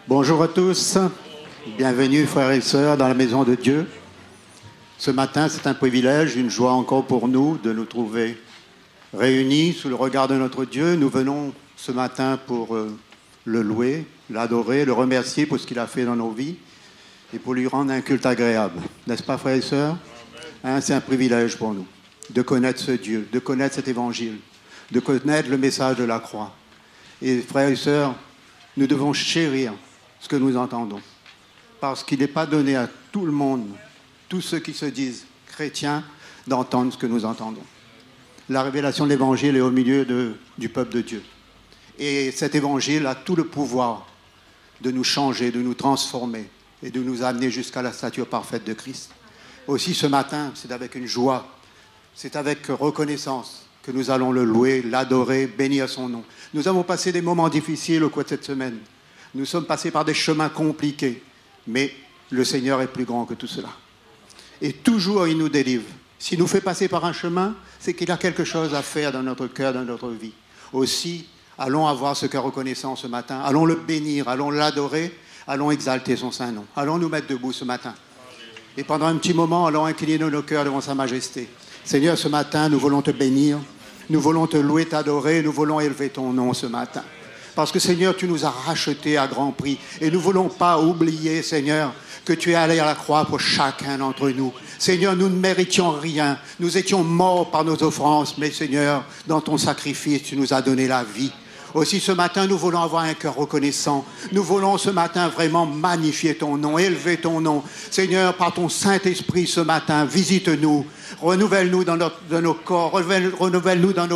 Bonjour à tous, bienvenue frères et sœurs dans la maison de Dieu. Ce matin, c'est un privilège, une joie encore pour nous de nous trouver réunis sous le regard de notre Dieu. Nous venons ce matin pour le louer, l'adorer, le remercier pour ce qu'il a fait dans nos vies et pour lui rendre un culte agréable. N'est-ce pas frères et sœurs? C'est un privilège pour nous de connaître ce Dieu, de connaître cet évangile, de connaître le message de la croix. Et frères et sœurs, nous devons chérir ce que nous entendons. Parce qu'il n'est pas donné à tout le monde, tous ceux qui se disent chrétiens, d'entendre ce que nous entendons. La révélation de l'Évangile est au milieu du peuple de Dieu. Et cet Évangile a tout le pouvoir de nous changer, de nous transformer et de nous amener jusqu'à la stature parfaite de Christ. Aussi ce matin, c'est avec une joie, c'est avec reconnaissance que nous allons le louer, l'adorer, bénir son nom. Nous avons passé des moments difficiles au cours de cette semaine. Nous sommes passés par des chemins compliqués, mais le Seigneur est plus grand que tout cela. Et toujours, il nous délivre. S'il nous fait passer par un chemin, c'est qu'il a quelque chose à faire dans notre cœur, dans notre vie. Aussi, allons avoir ce cœur reconnaissant ce matin. Allons le bénir, allons l'adorer, allons exalter son saint nom. Allons nous mettre debout ce matin. Et pendant un petit moment, allons incliner nos cœurs devant sa majesté. Seigneur, ce matin, nous voulons te bénir. Nous voulons te louer, t'adorer. Nous voulons élever ton nom ce matin. Parce que, Seigneur, tu nous as rachetés à grand prix. Et nous ne voulons pas oublier, Seigneur, que tu es allé à la croix pour chacun d'entre nous. Seigneur, nous ne méritions rien. Nous étions morts par nos offenses. Mais, Seigneur, dans ton sacrifice, tu nous as donné la vie. Aussi, ce matin, nous voulons avoir un cœur reconnaissant. Nous voulons, ce matin, vraiment magnifier ton nom, élever ton nom. Seigneur, par ton Saint-Esprit, ce matin, visite-nous. Renouvelle-nous dans nos corps, renouvelle-nous dans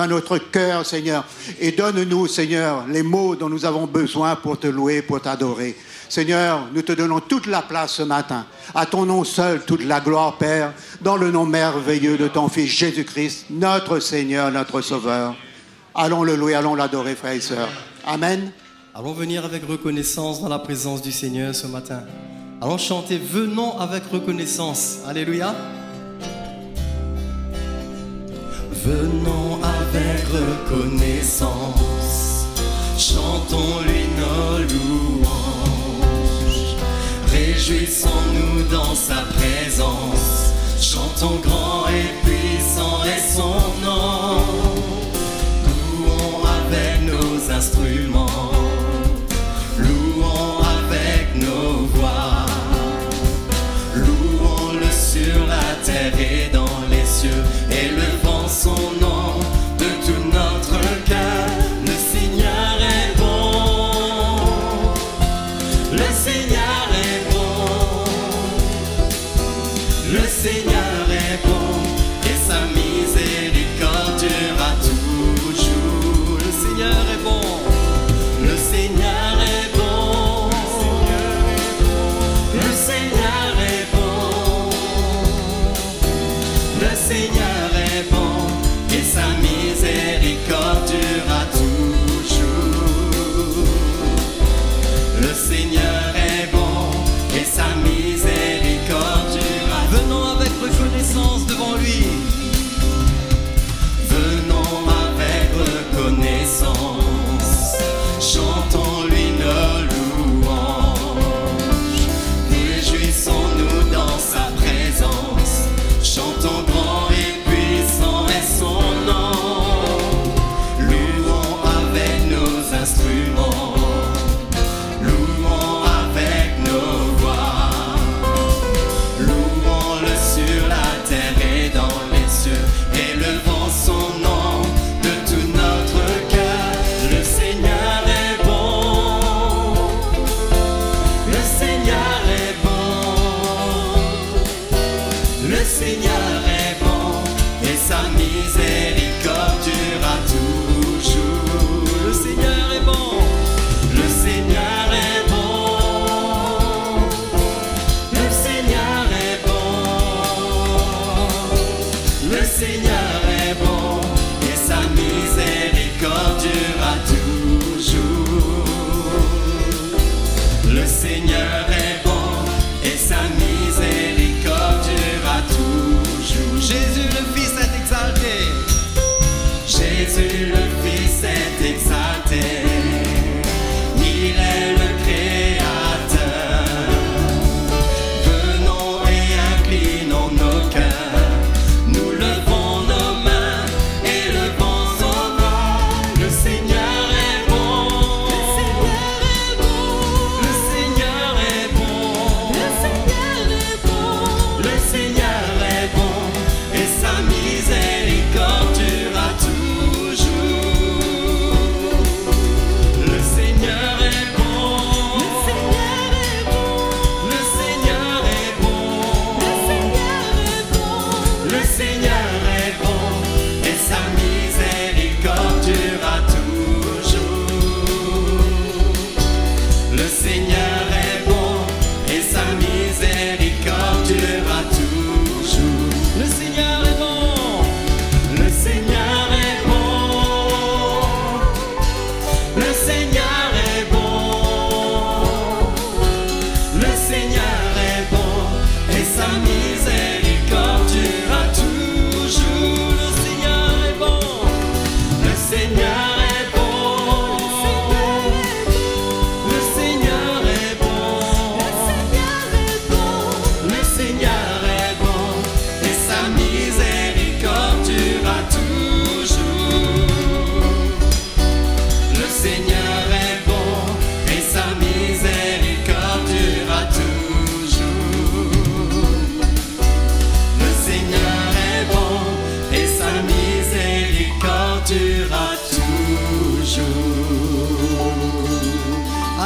notre cœur, Seigneur. Et donne-nous, Seigneur, les mots dont nous avons besoin pour te louer, pour t'adorer. Seigneur, nous te donnons toute la place ce matin. À ton nom seul, toute la gloire, Père, dans le nom merveilleux de ton Fils Jésus-Christ, notre Seigneur, notre Sauveur. Allons le louer, allons l'adorer, frères et sœurs. Amen. Allons venir avec reconnaissance dans la présence du Seigneur ce matin. Allons chanter, venons avec reconnaissance. Alléluia. Venons avec reconnaissance, chantons-lui nos louanges, réjouissons-nous dans sa présence, chantons grand et puissant est son nom, louons avec nos instruments, louons avec nos voix, louons-le sur la terre et dans les cieux, élevons son nom de tout notre cœur. Le Seigneur est bon, le Seigneur est bon, le Seigneur est bon,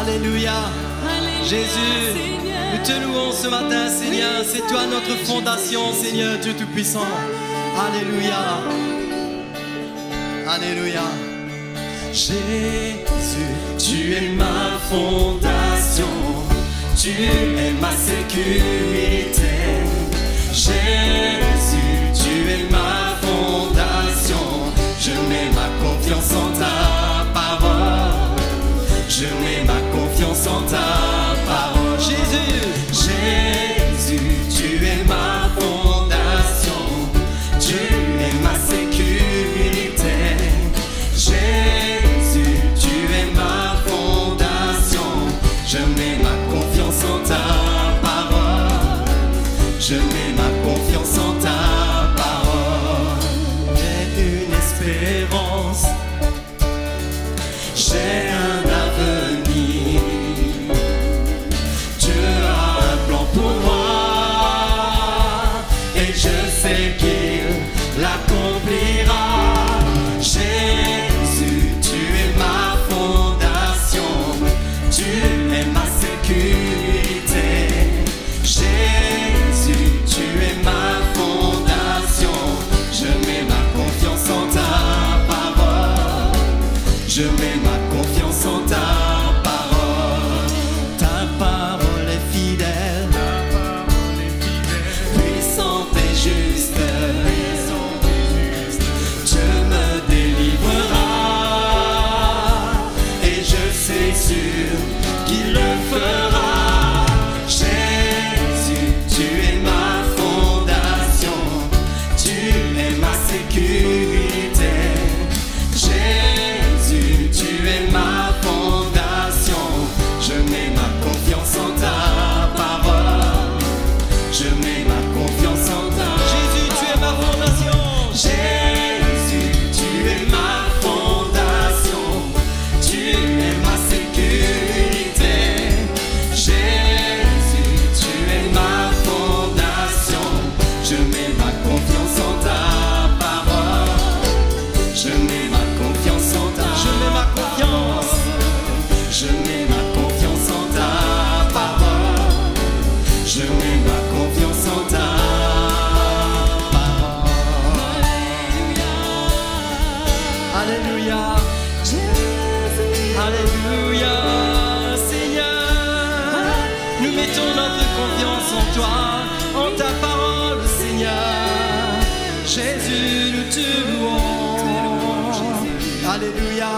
Alléluia. Jésus, nous te louons ce matin, Seigneur. C'est toi notre fondation, Seigneur, Dieu Tout-Puissant. Alléluia. Alléluia. Jésus, tu es ma fondation, tu es ma sécurité. Jésus, tu es ma fondation, je mets ma confiance en ta parole. Je mets ma confiance en ta parole. Jésus, Jésus, tu es ma fondation, tu es ma sécurité. Jésus, tu es ma fondation, je mets ma confiance en ta parole. Je mets ma confiance en ta parole. J'ai une espérance, j'ai un avenir. Dieu a un plan pour moi et je sais qu'il l'accomplira. Jésus, tu es ma fondation, tu es ma sécurité. Jésus, tu es ma fondation, je mets ma confiance en ta parole. Je mets ma confiance en ta parole. Ta parole est fidèle, puissante et juste. Dieu me délivrera et je sais sûr qu'il le fera. Jésus, tu es ma fondation, tu es ma sécurité. Jésus, tu es ma fondation, je mets ma confiance en ta parole. Je mets ma confiance en ta. Jésus, tu es ma fondation. Jésus, tu es ma fondation, tu es ma sécurité. Jésus, tu es ma fondation, je mets ma confiance en ta parole. Je mets ma confiance en ta. Je mets ma confiance. Je mets ma confiance en ta parole. Je mets ma confiance en ta parole. Alléluia. Alléluia. Seigneur, nous mettons notre confiance en toi, en ta parole, Seigneur. Jésus, nous te louons. Alléluia.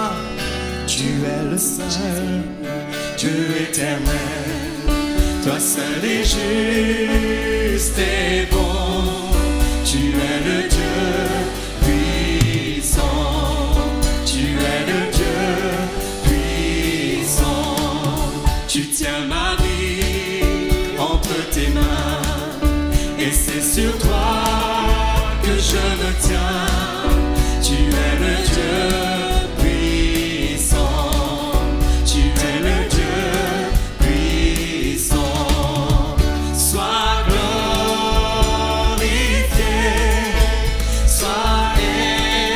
Tu es le seul Dieu éternel, toi seul est juste et bon. Tu es le Dieu puissant, tu es le Dieu puissant. Tu tiens ma vie entre tes mains et c'est sur toi que je me tiens. Tu es le Dieu puissant, tu es le Dieu puissant. Sois glorifié, sois élevé,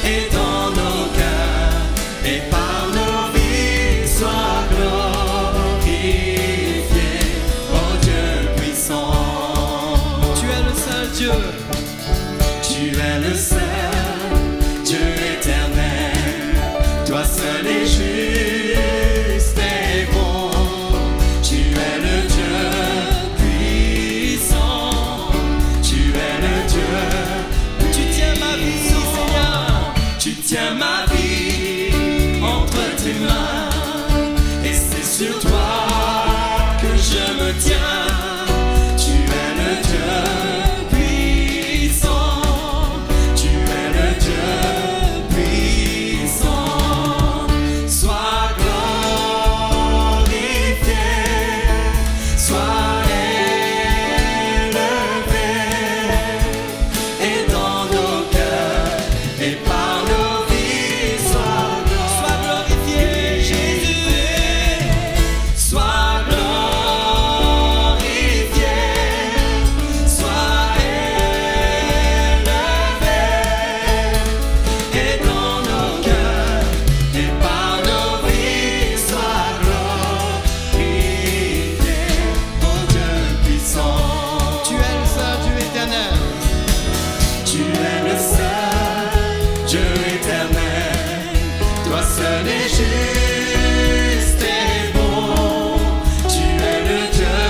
et dans nos cœurs et par nos vies, sois glorifié, oh Dieu puissant. Tu es le seul Dieu. Tu es le seul Dieu éternel, toi seul est juste et bon. Tu es le Dieu puissant, tu es le Dieu. Tu tiens ma vie, Seigneur. Tu tiens ma vie entre tes mains et c'est sur toi que je me tiens. Tu es le Dieu puissant, tu es le Dieu puissant. Sois juste et bon. Tu es le Dieu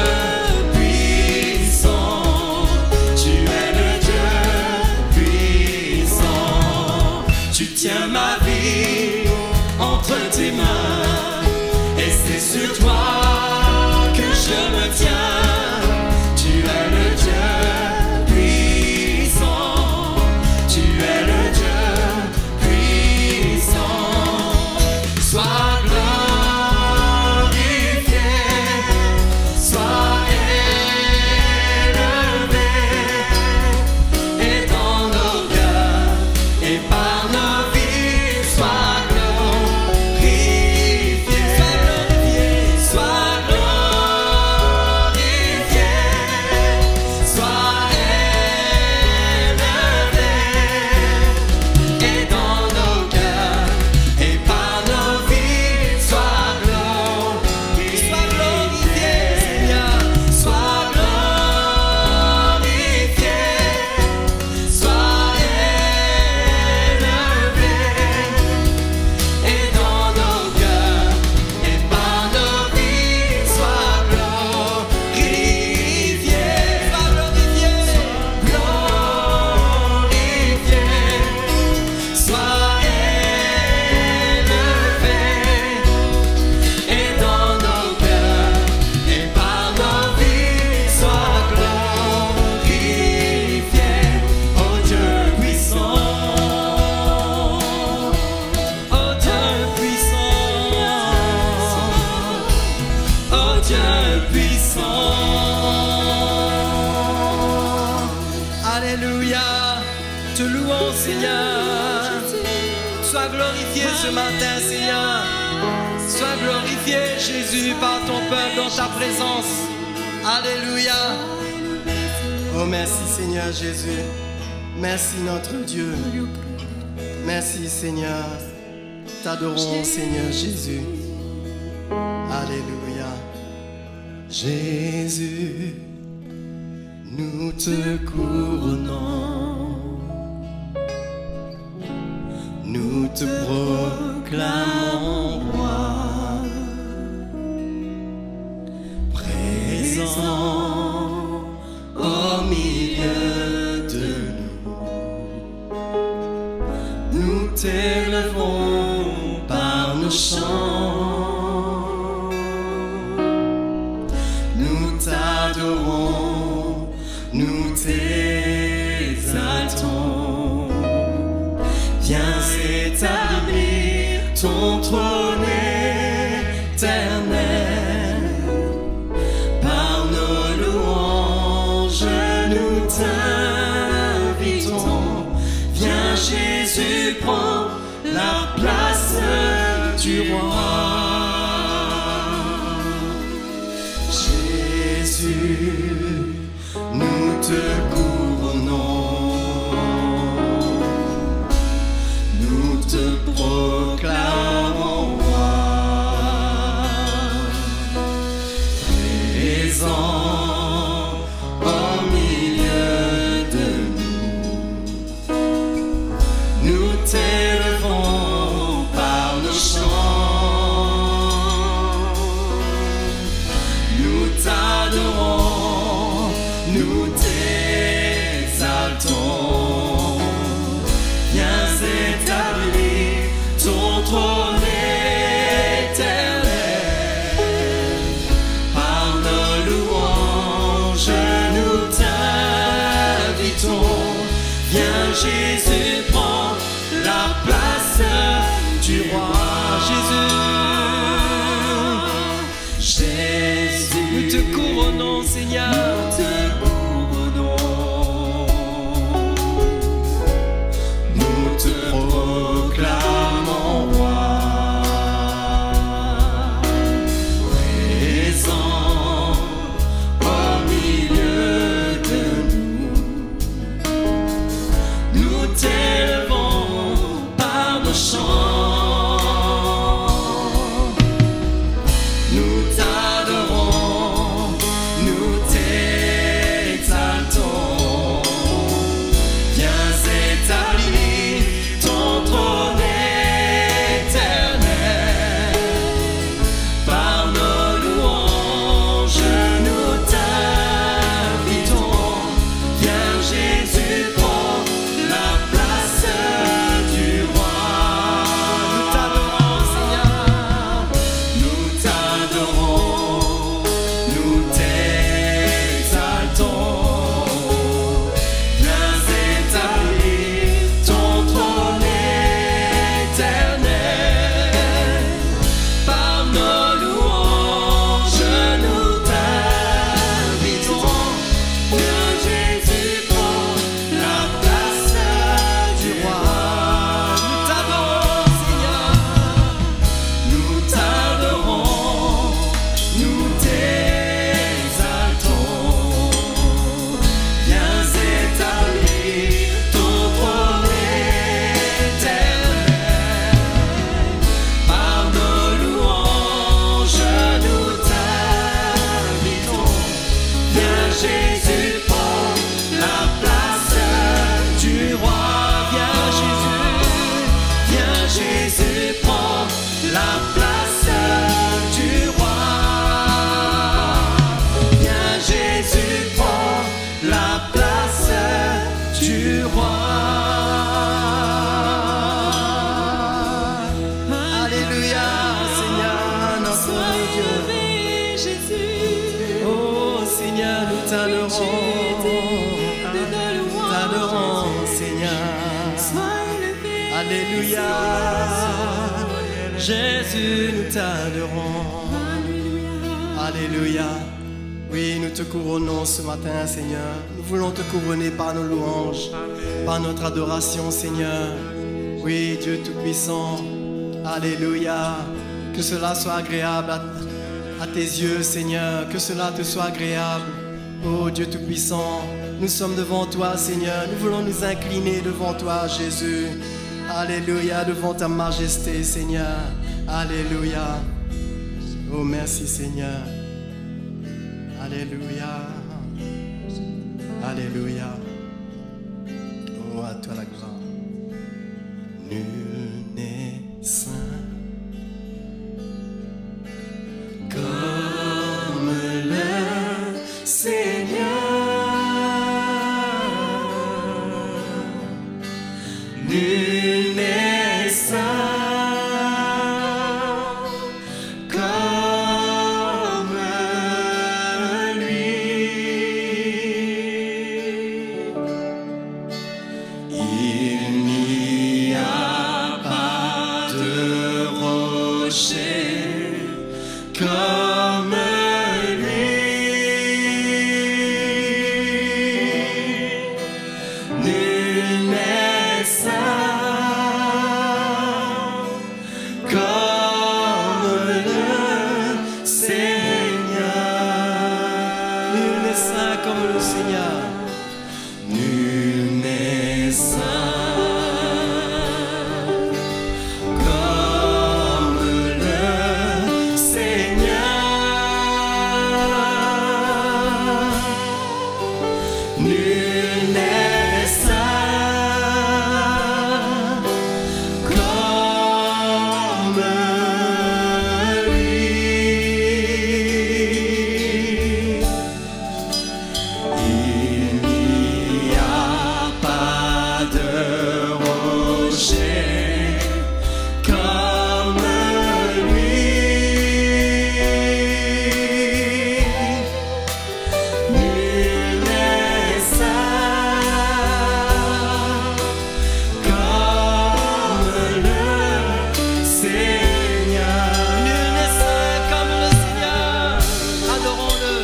puissant. Tu es le Dieu puissant. Tu tiens ma vie entre tes mains et c'est sur toi que je me tiens. Tu es le Dieu puissant. Tu es le Dieu puissant. Sois glorifié, sois élevé, et dans nos cœurs et par nos vies, sois glorifié, sois glorifié, sois élevé, et dans nos cœurs et par nos vies, sois glorifié, Seigneur, sois glorifié, sois élevé, et dans nos cœurs et par nos vies, sois glorifié, sois élevé, et dans nos cœurs et par nos vies, sois glorifié, oh Dieu puissant, oh Dieu puissant, oh Dieu puissant. Alléluia, te louons Seigneur. Sois glorifié ce matin Seigneur. Sois glorifié Jésus par ton peuple dans ta présence. Alléluia. Oh merci Seigneur Jésus, merci notre Dieu, merci Seigneur, t'adorons Seigneur Jésus, alléluia. Jésus, nous te couronnons, nous te proclamons roi, présent au milieu de nous. Nous t'élevons par nos chants, nous t'adorons, nous t'exaltons. Viens établir ton trône éternel. Par nos louanges, nous t'invitons. Viens Jésus, prends la place du roi. Jésus, nous te couronnons, nous te proclamons roi, présent au milieu de nous. Nous t'élevons par nos chants, nous t'adorons, nous t'exaltons. Viens établir ton trône éternel. Par nos louanges, nous t'invitons. Viens Jésus, prends la place du roi. Jésus, Nous te couronnons Seigneur. nous te couronnons, nous te proclamons roi, présent au milieu de nous. Nous t'élevons par nos chants, nous t'adorons, nous t'exaltons. t'adorons, Seigneur. Alléluia. Jésus, nous t'adorons. Alléluia. Oui, nous te couronnons ce matin, Seigneur. Nous voulons te couronner par nos louanges, par notre adoration, Seigneur. Oui, Dieu Tout-Puissant. Alléluia. Que cela soit agréable à tes yeux, Seigneur. Que cela te soit agréable. Oh Dieu Tout-Puissant, nous sommes devant toi, Seigneur. Nous voulons nous incliner devant toi, Jésus. Alléluia, devant ta majesté, Seigneur. Alléluia. Oh, merci, Seigneur. Alléluia. Alléluia. Oh, à toi la gloire. Nul n'est saint comme le Seigneur. Nul n'est saint comme lui. Il n'y a pas de rocher comme lui. Nul n'est saint comme le Seigneur. Nul n'est saint comme le Seigneur. Nul n'est saint comme le Seigneur. Nul n'est saint comme lui. Il n'y a pas de rocher comme lui. Nul n'est saint comme le Seigneur. Nul n'est saint comme le Seigneur. Adorons-le.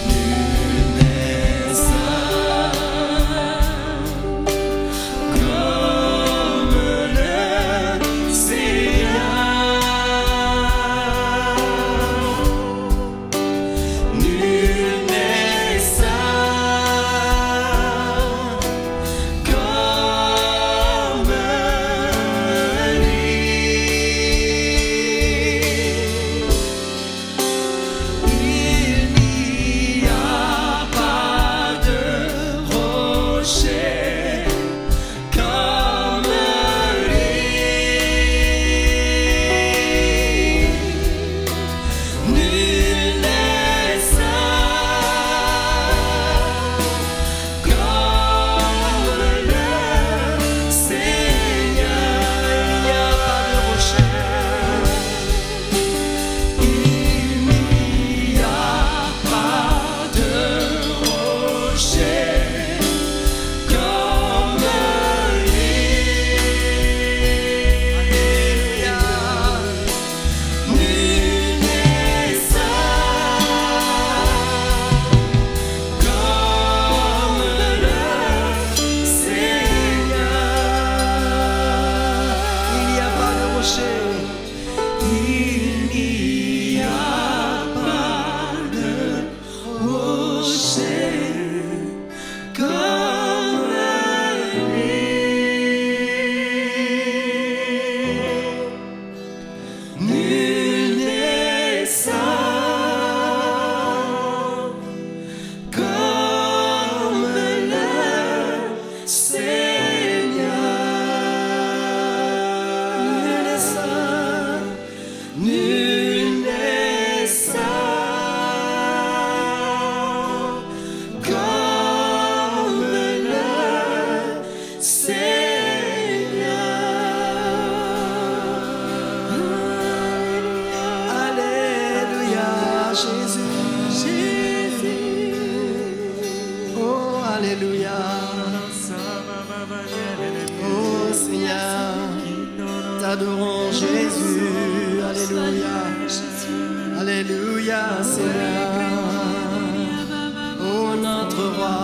Nul n'est saint comme le Seigneur. Nul n'est saint comme lui. Il n'y a pas de rocher comme lui. Nul n'est saint comme le Seigneur. Il n'y a pas de rocher. Il n'y a pas de rocher comme lui. Alléluia. Nul n'est saint comme le Seigneur. Il n'y a pas de rocher. Il n'y a pas de rocher comme lui. Nul n'est saint comme le Seigneur. Nul n'est saint. Nul n'est saint comme le Seigneur. Alléluia, Jésus. Jésus. Alléluia. Oh Seigneur, t'adorons Jésus. Alléluia. Alléluia Seigneur. Oh notre roi.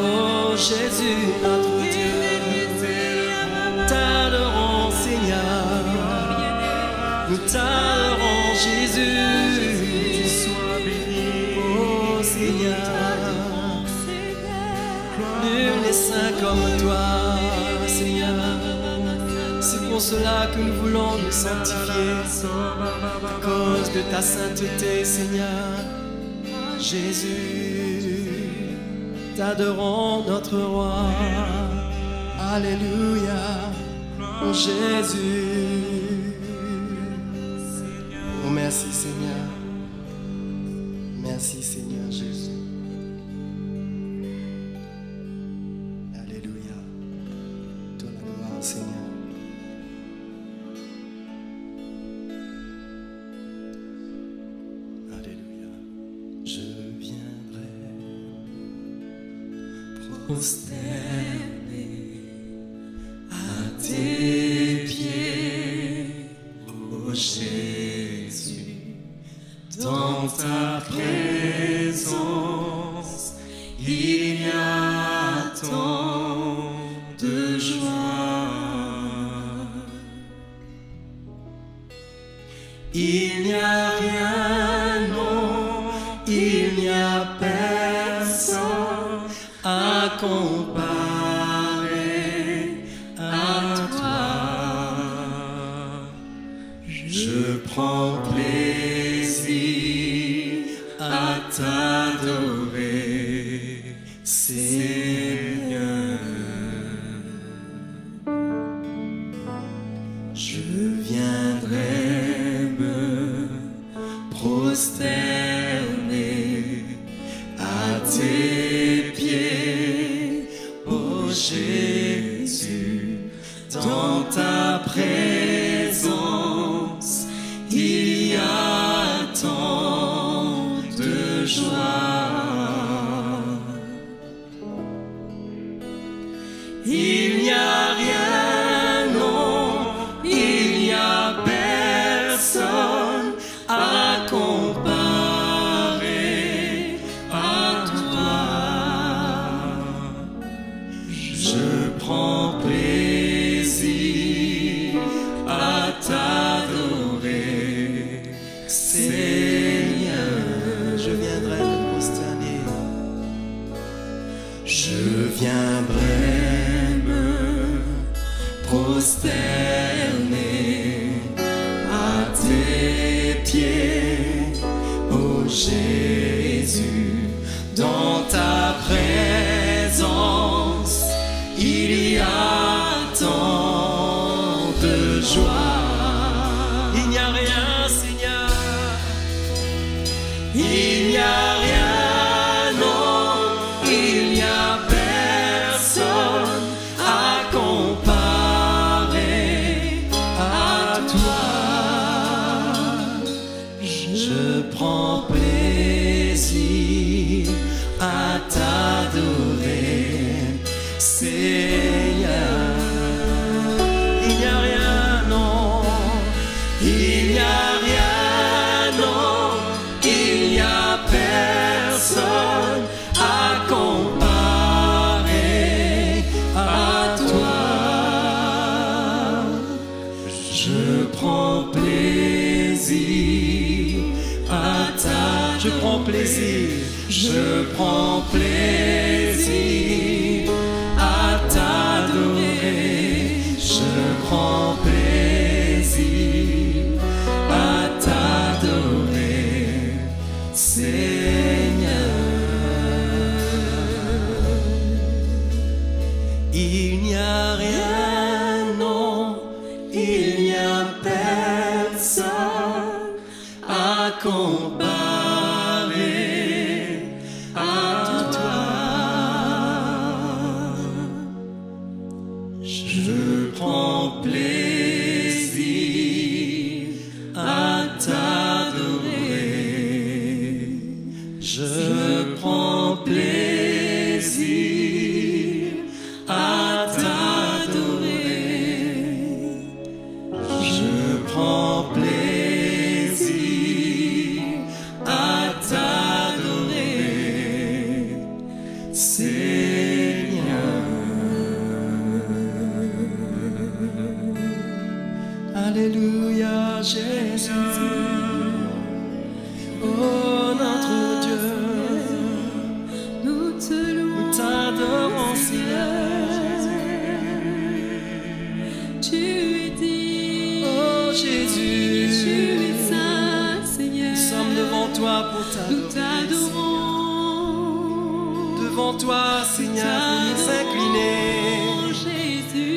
Oh Jésus notre Dieu. T'adorons Seigneur. Nous t'adorons Jésus. Oh Seigneur. Nul n'est saint comme toi Seigneur. C'est pour cela que nous voulons nous sanctifier à cause de ta sainteté Seigneur. Jésus, t'adorons notre roi. Alléluia. Oh Jésus. Oh merci Seigneur. Merci Seigneur Jésus. Alléluia. Toi la gloire Seigneur. Alléluia. Je viendrai prosterner à tes pieds, oh Jésus, dans ta présence, il y a tant de joie. Il n'y a rien, non, il n'y a personne à comparer à toi. Je prends plaisir à t'adorer, Seigneur. Je viendrai me prosterner à tes pieds, oh Jésus, dans ta présence, il y a tant de joie. Il n'y a rien, non, il n'y a personne à comparer à toi. Je prends plaisir à t'adorer, Seigneur. Je viendrai me prosterner. Je viendrai me prosterner à tes pieds, oh Jésus, dans ta présence, il y a tant de joie. Il n'y a rien, Seigneur, il n'y a rien, non, il n'y a personne à comparer à toi. Je prends plaisir à t'adorer, Seigneur. Il n'y a rien, non, il n'y a rien, non, il n'y a personne à comparer à toi. Je prends plaisir à ta... Je prends plaisir, je prends plaisir à t'adorer. Je prends plaisir à t'adorer, Seigneur. Il n'y a rien, non, il n'y a personne à comparer à toi. Je prends plaisir à t'adorer. Je prends plaisir Jésus. Oh notre Dieu, nous te louons, nous t'adorons Seigneur. Tu es digne, Oh Jésus, tu es saint, Seigneur. nous sommes devant toi pour Nous t'adorer. t'adorons, Devant toi Seigneur, pour nous incliner. Jésus.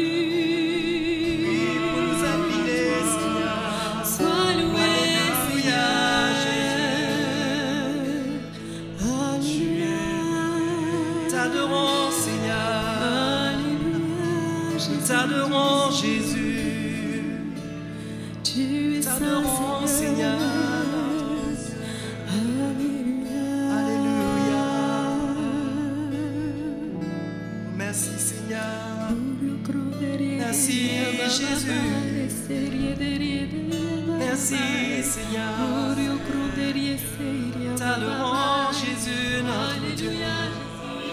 Pour nous incliner Seigneur. Sois loué, Alléluia, Alléluia. T'adorons Seigneur. Alléluia. Nous t'adorons Jésus. Tu es saint, T'adorons Seigneur. Alléluia. Merci Seigneur. Merci Jésus. Merci Seigneur. T'adorons Jésus notre Dieu.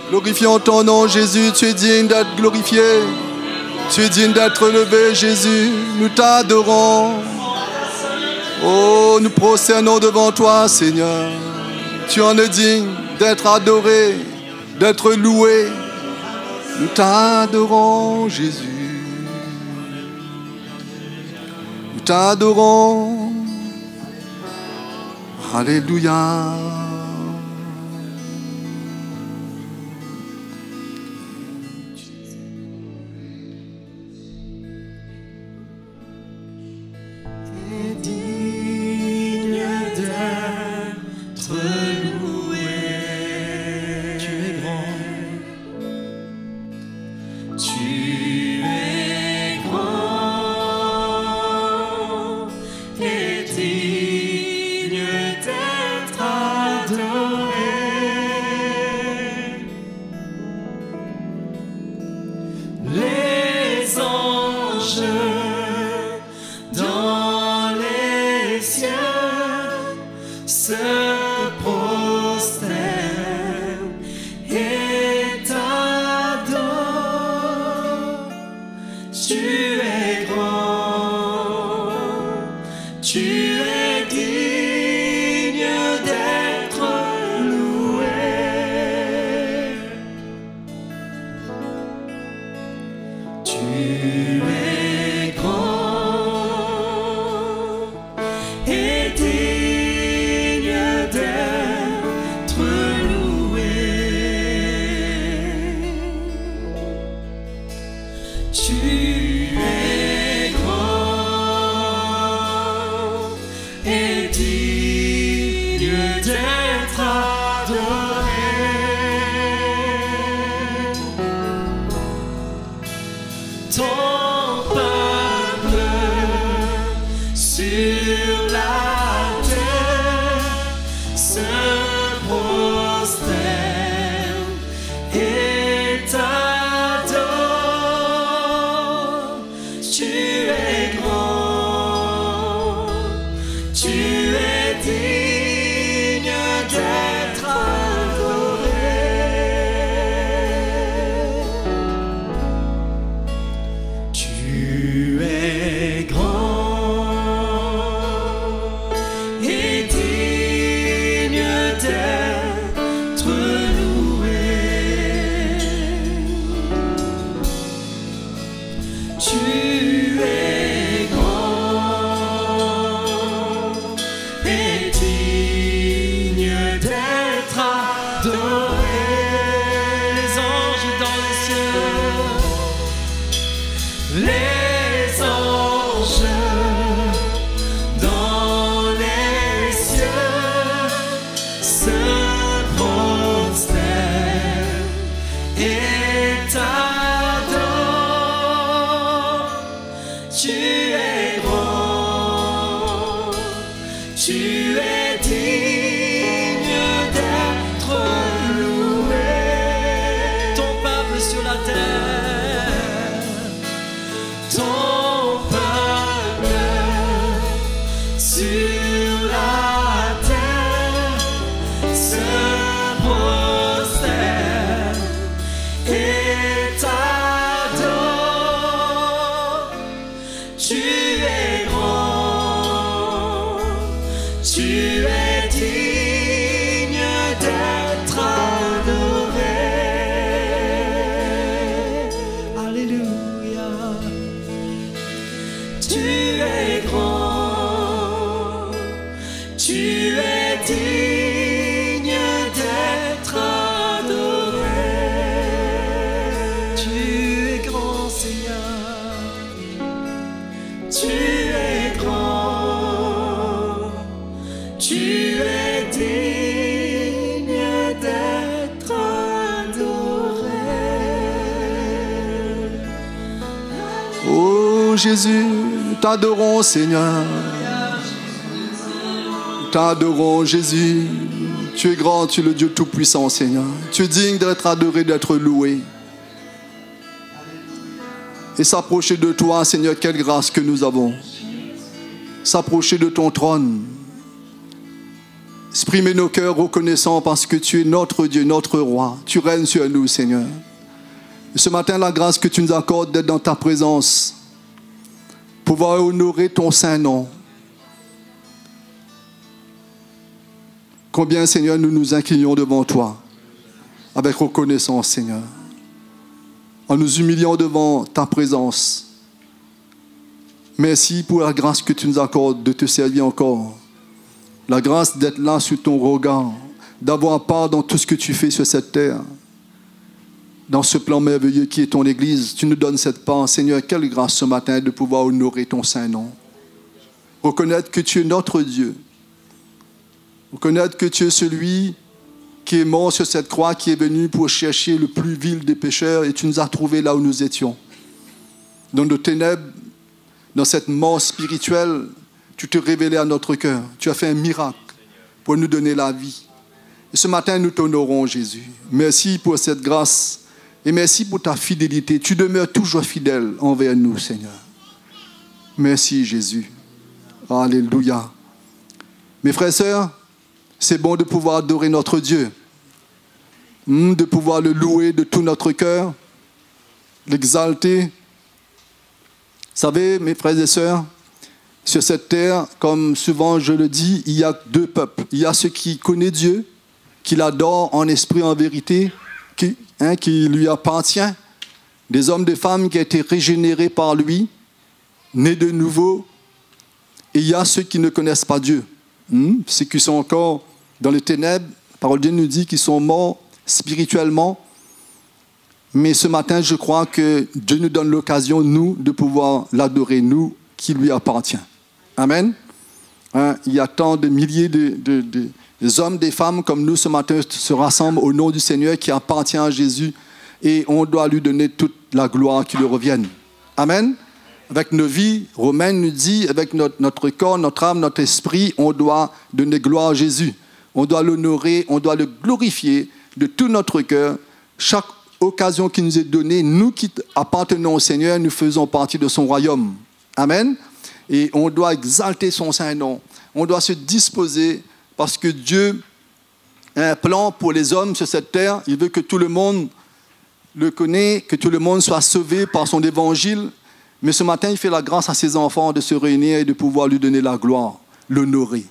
Glorifions ton nom, Jésus, tu es digne d'être glorifié. Tu es digne d'être élevé, Jésus. Nous t'adorons. Oh, nous prosternons devant toi, Seigneur. Tu en es digne d'être adoré, d'être loué. Nous t'adorons, Jésus. Nous t'adorons. Alléluia. Digne d'être loué. Tu es grand. Tu es grand et digne d'être adoré. Les anges dans les cieux se prosternent et t'adorent. Tu es grand, tu es digne d'être loué. Tu es grand et digne d'être loué. Tu es grand et digne d'être adoré. Ton peuple sur la terre se prosterne et t'adore. Tu es grand, tu es digne d'être adoré. Tu es grand et digne d'être loué. Tu es grand et digne d'être adoré. Les anges dans les cieux. Les anges dans les cieux se prosternent et t'adorent. Tu es grand, tu es digne d'être loué. Ton peuple sur la terre. Ton peuple sur la terre se prosterne et t'adore. Tu es grand, Tu es digne d'être adoré. Alléluia. Tu es grand, tu es digne d'être adoré. Tu es grand, Seigneur. Tu es grand, tu es digne d'être adoré. Oh Jésus, nous t'adorons Seigneur. Nous t'adorons Jésus. Tu es grand, tu es le Dieu Tout-Puissant Seigneur. Tu es digne d'être adoré, d'être loué. Et s'approcher de toi Seigneur, quelle grâce que nous avons. S'approcher de ton trône. Exprimer nos cœurs reconnaissants parce que tu es notre Dieu, notre roi. Tu règnes sur nous Seigneur. Et ce matin, la grâce que tu nous accordes d'être dans ta présence, pouvoir honorer ton saint nom. Combien, Seigneur, nous nous inclinons devant toi, avec reconnaissance, Seigneur, en nous humiliant devant ta présence. Merci pour la grâce que tu nous accordes de te servir encore. La grâce d'être là sous ton regard, d'avoir part dans tout ce que tu fais sur cette terre. Dans ce plan merveilleux qui est ton Église, tu nous donnes cette part. Seigneur, quelle grâce ce matin de pouvoir honorer ton saint nom. Reconnaître que tu es notre Dieu. Reconnaître que tu es celui qui est mort sur cette croix, qui est venu pour chercher le plus vil des pécheurs, et tu nous as trouvés là où nous étions. Dans nos ténèbres, dans cette mort spirituelle, tu te révélais à notre cœur. Tu as fait un miracle pour nous donner la vie. Et ce matin, nous t'honorons, Jésus. Merci pour cette grâce. Et merci pour ta fidélité. Tu demeures toujours fidèle envers nous, Seigneur. Merci, Jésus. Alléluia. Mes frères et sœurs, c'est bon de pouvoir adorer notre Dieu, de pouvoir le louer de tout notre cœur, l'exalter. Vous savez, mes frères et sœurs, sur cette terre, comme souvent je le dis, il y a deux peuples. Il y a ceux qui connaissent Dieu, qui l'adorent en esprit, en vérité, qui lui appartient, des hommes, des femmes qui ont été régénérés par lui, nés de nouveau. Et il y a ceux qui ne connaissent pas Dieu, ceux qui sont encore dans les ténèbres. La parole de Dieu nous dit qu'ils sont morts spirituellement. Mais ce matin, je crois que Dieu nous donne l'occasion, nous, de pouvoir l'adorer, nous, qui lui appartient. Amen. Il y a tant de milliers des hommes, des femmes comme nous ce matin se rassemblent au nom du Seigneur qui appartient à Jésus et on doit lui donner toute la gloire qui lui revienne. Amen. Avec nos vies, Romains nous dit, avec notre corps, notre âme, notre esprit, on doit donner gloire à Jésus. On doit l'honorer, on doit le glorifier de tout notre cœur. Chaque occasion qui nous est donnée, nous qui appartenons au Seigneur, nous faisons partie de son royaume. Amen. Et on doit exalter son saint nom. On doit se disposer parce que Dieu a un plan pour les hommes sur cette terre. Il veut que tout le monde le connaisse, que tout le monde soit sauvé par son évangile. Mais ce matin, il fait la grâce à ses enfants de se réunir et de pouvoir lui donner la gloire, l'honorer.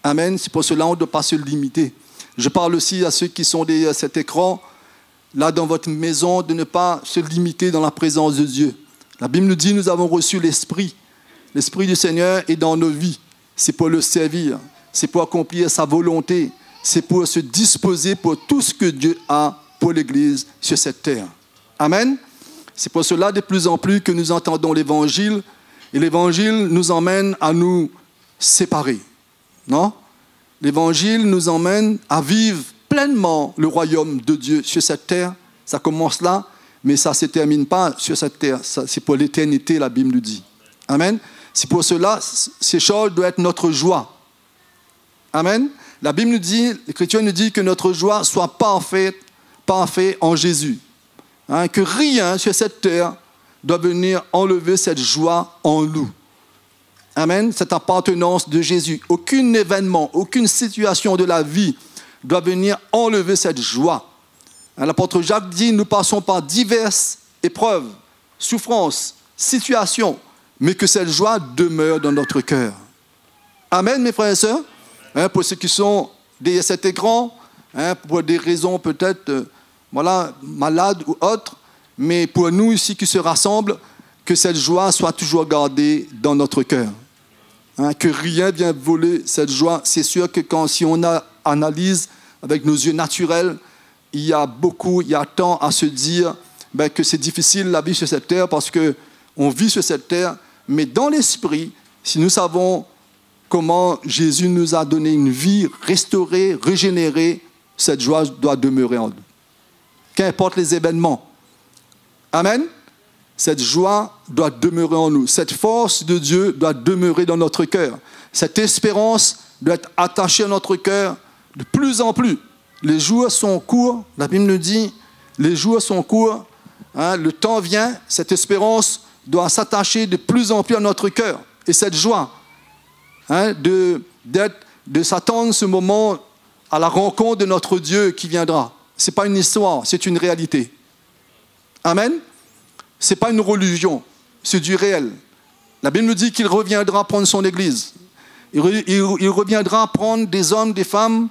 Amen. C'est pour cela qu'on ne doit pas se limiter. Je parle aussi à ceux qui sont derrière cet écran, là dans votre maison, de ne pas se limiter dans la présence de Dieu. La Bible nous dit, nous avons reçu l'Esprit. L'Esprit du Seigneur est dans nos vies. C'est pour le servir. C'est pour accomplir sa volonté. C'est pour se disposer pour tout ce que Dieu a pour l'Église sur cette terre. Amen. C'est pour cela de plus en plus que nous entendons l'Évangile. Et l'Évangile nous emmène à nous séparer. Non? L'Évangile nous emmène à vivre pleinement le royaume de Dieu sur cette terre. Ça commence là, mais ça ne se termine pas sur cette terre. C'est pour l'éternité, la Bible nous dit. Amen. C'est pour cela, ces choses doivent être notre joie. Amen. La Bible nous dit, l'Écriture nous dit que notre joie soit parfaite en Jésus. Que rien sur cette terre doit venir enlever cette joie en nous. Amen. Cette appartenance de Jésus. Aucun événement, aucune situation de la vie doit venir enlever cette joie. L'apôtre Jacques dit, nous passons par diverses épreuves, souffrances, situations, mais que cette joie demeure dans notre cœur. Amen, mes frères et sœurs. pour ceux qui sont derrière cet écran, pour des raisons peut-être malades ou autres, mais pour nous ici qui se rassemblent, que cette joie soit toujours gardée dans notre cœur. Que rien ne vienne voler cette joie. C'est sûr que si on analyse avec nos yeux naturels, il y a tant à se dire que c'est difficile la vie sur cette terre parce qu'on vit sur cette terre, mais dans l'esprit, si nous savons comment Jésus nous a donné une vie restaurée, régénérée, cette joie doit demeurer en nous. Qu'importe les événements. Amen. Cette joie doit demeurer en nous. Cette force de Dieu doit demeurer dans notre cœur. Cette espérance doit être attachée à notre cœur de plus en plus. Les jours sont courts, la Bible nous dit, les jours sont courts, le temps vient, cette espérance doit s'attacher de plus en plus à notre cœur. Et cette joie, de s'attendre ce moment à la rencontre de notre Dieu qui viendra. Ce n'est pas une histoire, c'est une réalité. Amen. Ce n'est pas une religion, c'est du réel. La Bible nous dit qu'il reviendra prendre son Église. Il reviendra prendre des hommes, des femmes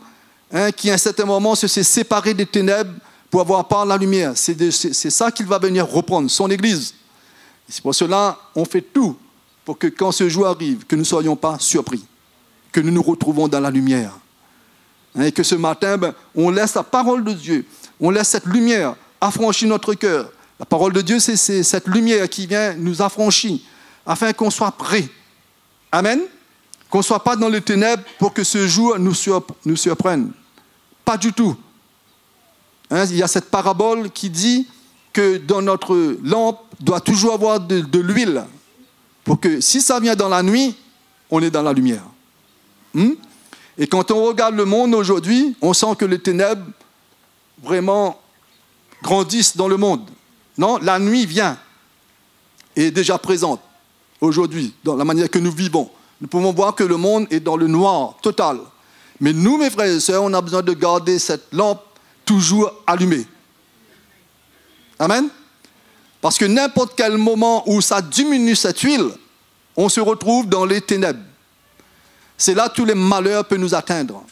qui à un certain moment se sont séparés des ténèbres pour avoir part de la lumière. C'est ça qu'il va venir reprendre, son Église. C'est pour cela qu'on fait tout pour que quand ce jour arrive, que nous ne soyons pas surpris, que nous nous retrouvons dans la lumière. Et que ce matin, on laisse la parole de Dieu, on laisse cette lumière affranchir notre cœur. La parole de Dieu, c'est cette lumière qui vient nous affranchir, afin qu'on soit prêts. Amen. Qu'on ne soit pas dans les ténèbres pour que ce jour nous surprenne. Pas du tout. Il y a cette parabole qui dit que dans notre lampe doit toujours avoir de l'huile, pour que si ça vient dans la nuit, on est dans la lumière. Et quand on regarde le monde aujourd'hui, on sent que les ténèbres vraiment grandissent dans le monde. Non, la nuit vient et est déjà présente aujourd'hui, dans la manière que nous vivons. Nous pouvons voir que le monde est dans le noir total. Mais nous, mes frères et sœurs, on a besoin de garder cette lampe toujours allumée. Amen. Parce que n'importe quel moment où ça diminue cette huile, on se retrouve dans les ténèbres. C'est là que tous les malheurs peuvent nous atteindre.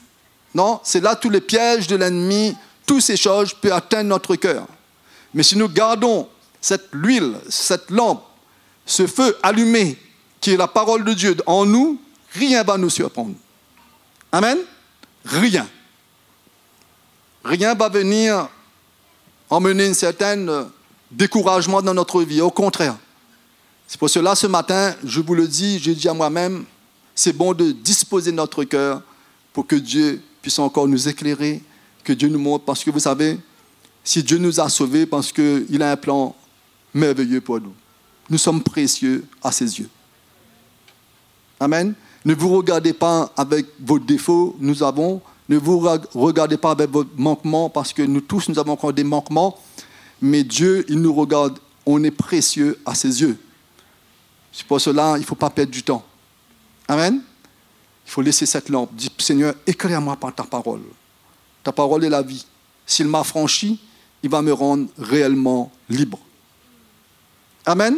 Non, c'est là que tous les pièges de l'ennemi, toutes ces choses peuvent atteindre notre cœur. Mais si nous gardons cette huile, cette lampe, ce feu allumé, qui est la parole de Dieu en nous, rien ne va nous surprendre. Amen. Rien. Rien va venir emmener un certain découragement dans notre vie. Au contraire. C'est pour cela, ce matin, je vous le dis, je dis à moi-même, c'est bon de disposer notre cœur pour que Dieu puisse encore nous éclairer, que Dieu nous montre. Parce que vous savez, si Dieu nous a sauvés, parce qu'il a un plan merveilleux pour nous. Nous sommes précieux à ses yeux. Amen. Ne vous regardez pas avec vos défauts, nous avons. Ne vous regardez pas avec vos manquements, parce que nous tous, nous avons encore des manquements. Mais Dieu, il nous regarde, on est précieux à ses yeux. C'est pour cela, il ne faut pas perdre du temps. Amen. Il faut laisser cette lampe. Dis, Seigneur, éclaire-moi par ta parole. Ta parole est la vie. S'il m'a franchi, il va me rendre réellement libre. Amen.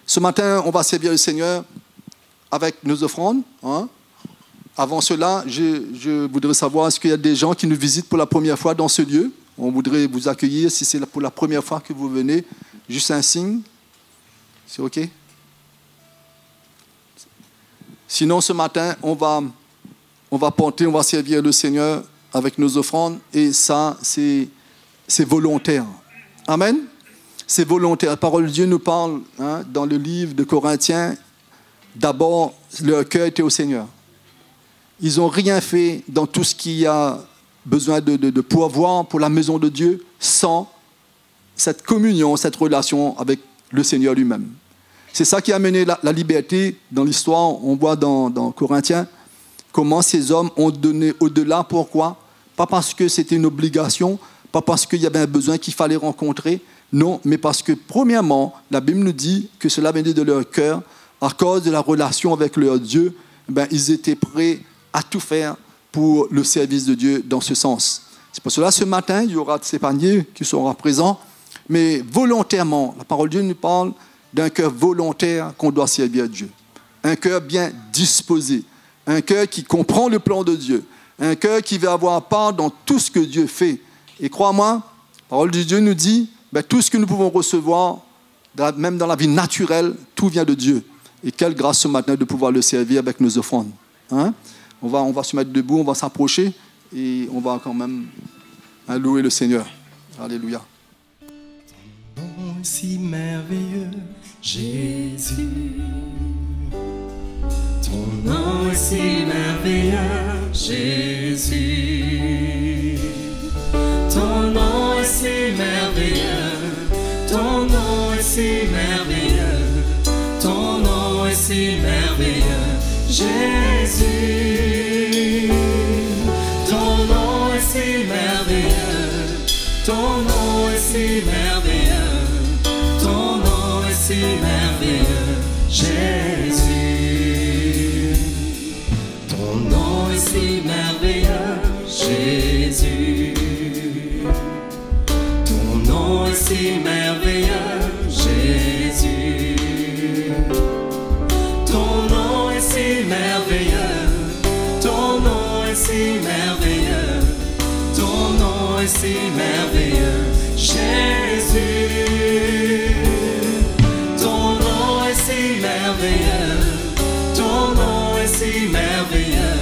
Ce matin, on va servir le Seigneur avec nos offrandes. Avant cela, je voudrais savoir, est-ce qu'il y a des gens qui nous visitent pour la première fois dans ce lieu? On voudrait vous accueillir. Si c'est pour la première fois que vous venez, juste un signe. C'est OK? Sinon, ce matin, on va porter, on va servir le Seigneur avec nos offrandes. Et ça, c'est volontaire. Amen. C'est volontaire. La parole de Dieu nous parle dans le livre de Corinthiens. D'abord, leur cœur était au Seigneur. Ils n'ont rien fait dans tout ce qu'il y a besoin de pourvoir pour la maison de Dieu sans cette communion, cette relation avec le Seigneur lui-même. C'est ça qui a mené la liberté dans l'histoire. On voit dans Corinthiens comment ces hommes ont donné au-delà. Pourquoi? Pas parce que c'était une obligation, pas parce qu'il y avait un besoin qu'il fallait rencontrer, non, mais parce que premièrement, la Bible nous dit que cela venait de leur cœur, à cause de la relation avec leur Dieu, ils étaient prêts à tout faire pour le service de Dieu dans ce sens. C'est pour cela, ce matin, il y aura ces paniers qui seront présents, mais volontairement, la parole de Dieu nous parle d'un cœur volontaire qu'on doit servir Dieu. Un cœur bien disposé. un cœur qui comprend le plan de Dieu, un cœur qui veut avoir part dans tout ce que Dieu fait. Et crois-moi, la parole de Dieu nous dit, tout ce que nous pouvons recevoir, même dans la vie naturelle, tout vient de Dieu. Et quelle grâce ce matin de pouvoir le servir avec nos offrandes. Hein? On va se mettre debout, on va s'approcher et on va quand même louer le Seigneur. Alléluia. Ton nom est si merveilleux, Jésus. Ton nom est si merveilleux, Jésus. Ton nom est si merveilleux, ton nom est si merveilleux, ton nom est si merveilleux, Jésus. Ton nom est si merveilleux, ton nom est si merveilleux, ton nom est si merveilleux, Jésus. Ton nom est si merveilleux, Jésus. Ton nom est si merveilleux, Jésus. Ton nom est si merveilleux, ton nom est si merveilleux, ton nom est si merveilleux, Jésus. Ton nom est si merveilleux, ton nom est si merveilleux,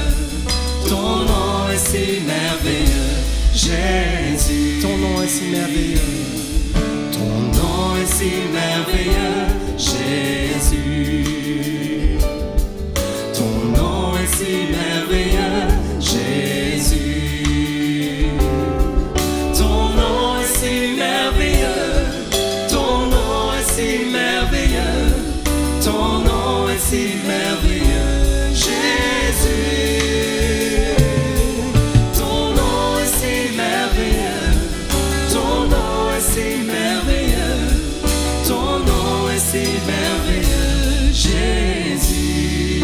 ton nom est si merveilleux, Jésus. Ton nom est si merveilleux, ton nom est si merveilleux, Jésus. Ton nom est si merveilleux, Jésus. Ton nom est si merveilleux, ton nom est si merveilleux, ton nom est si merveilleux, Jésus. Ton nom est si merveilleux, ton nom est si merveilleux, ton nom est si merveilleux, Jésus.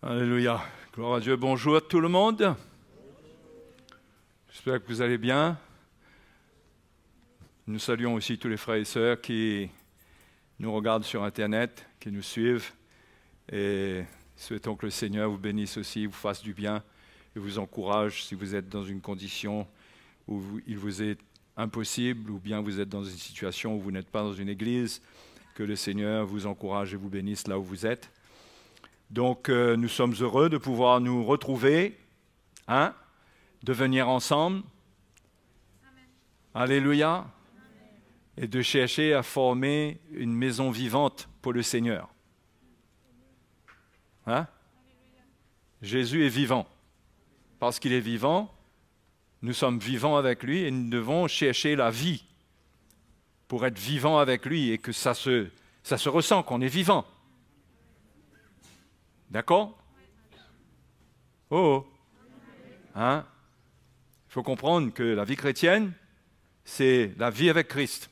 Alléluia. Gloire à Dieu. Bonjour à tout le monde. J'espère que vous allez bien. Nous saluons aussi tous les frères et sœurs qui nous regardent sur Internet, qui nous suivent. Et souhaitons que le Seigneur vous bénisse aussi, vous fasse du bien et vous encourage si vous êtes dans une condition où il vous est impossible ou bien vous êtes dans une situation où vous n'êtes pas dans une église, que le Seigneur vous encourage et vous bénisse là où vous êtes. Donc, nous sommes heureux de pouvoir nous retrouver, de venir ensemble. Amen. Alléluia. Amen. Et de chercher à former une maison vivante pour le Seigneur. Jésus est vivant. Parce qu'il est vivant, nous sommes vivants avec lui et nous devons chercher la vie pour être vivants avec lui et que ça se ressent qu'on est vivant. D'accord? Oh! Il faut comprendre que la vie chrétienne, c'est la vie avec Christ.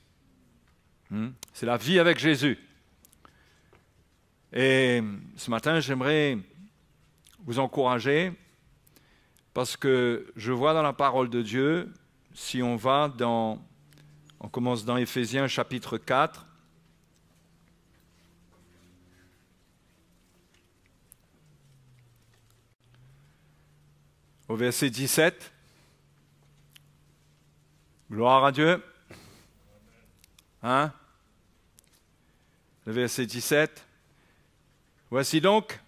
C'est la vie avec Jésus. Et ce matin, j'aimerais vous encourager parce que je vois dans la parole de Dieu, si on commence dans Éphésiens chapitre 4, au verset 17, gloire à Dieu. Le verset 17. Voici donc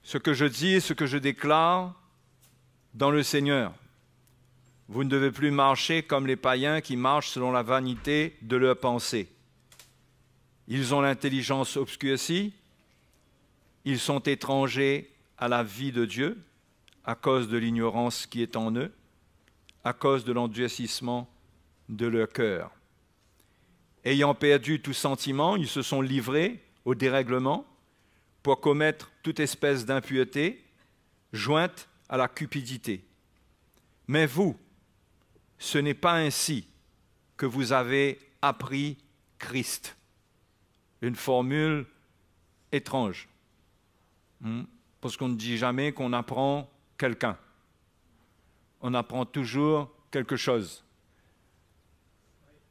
ce que je dis et ce que je déclare dans le Seigneur. Vous ne devez plus marcher comme les païens qui marchent selon la vanité de leurs pensées. Ils ont l'intelligence obscurcie, ils sont étrangers à la vie de Dieu, à cause de l'ignorance qui est en eux, à cause de l'endurcissement de leur cœur. Ayant perdu tout sentiment, ils se sont livrés au dérèglement pour commettre toute espèce d'impureté, jointe à la cupidité. Mais vous, ce n'est pas ainsi que vous avez appris Christ. Une formule étrange, parce qu'on ne dit jamais qu'on apprend quelqu'un. On apprend toujours quelque chose.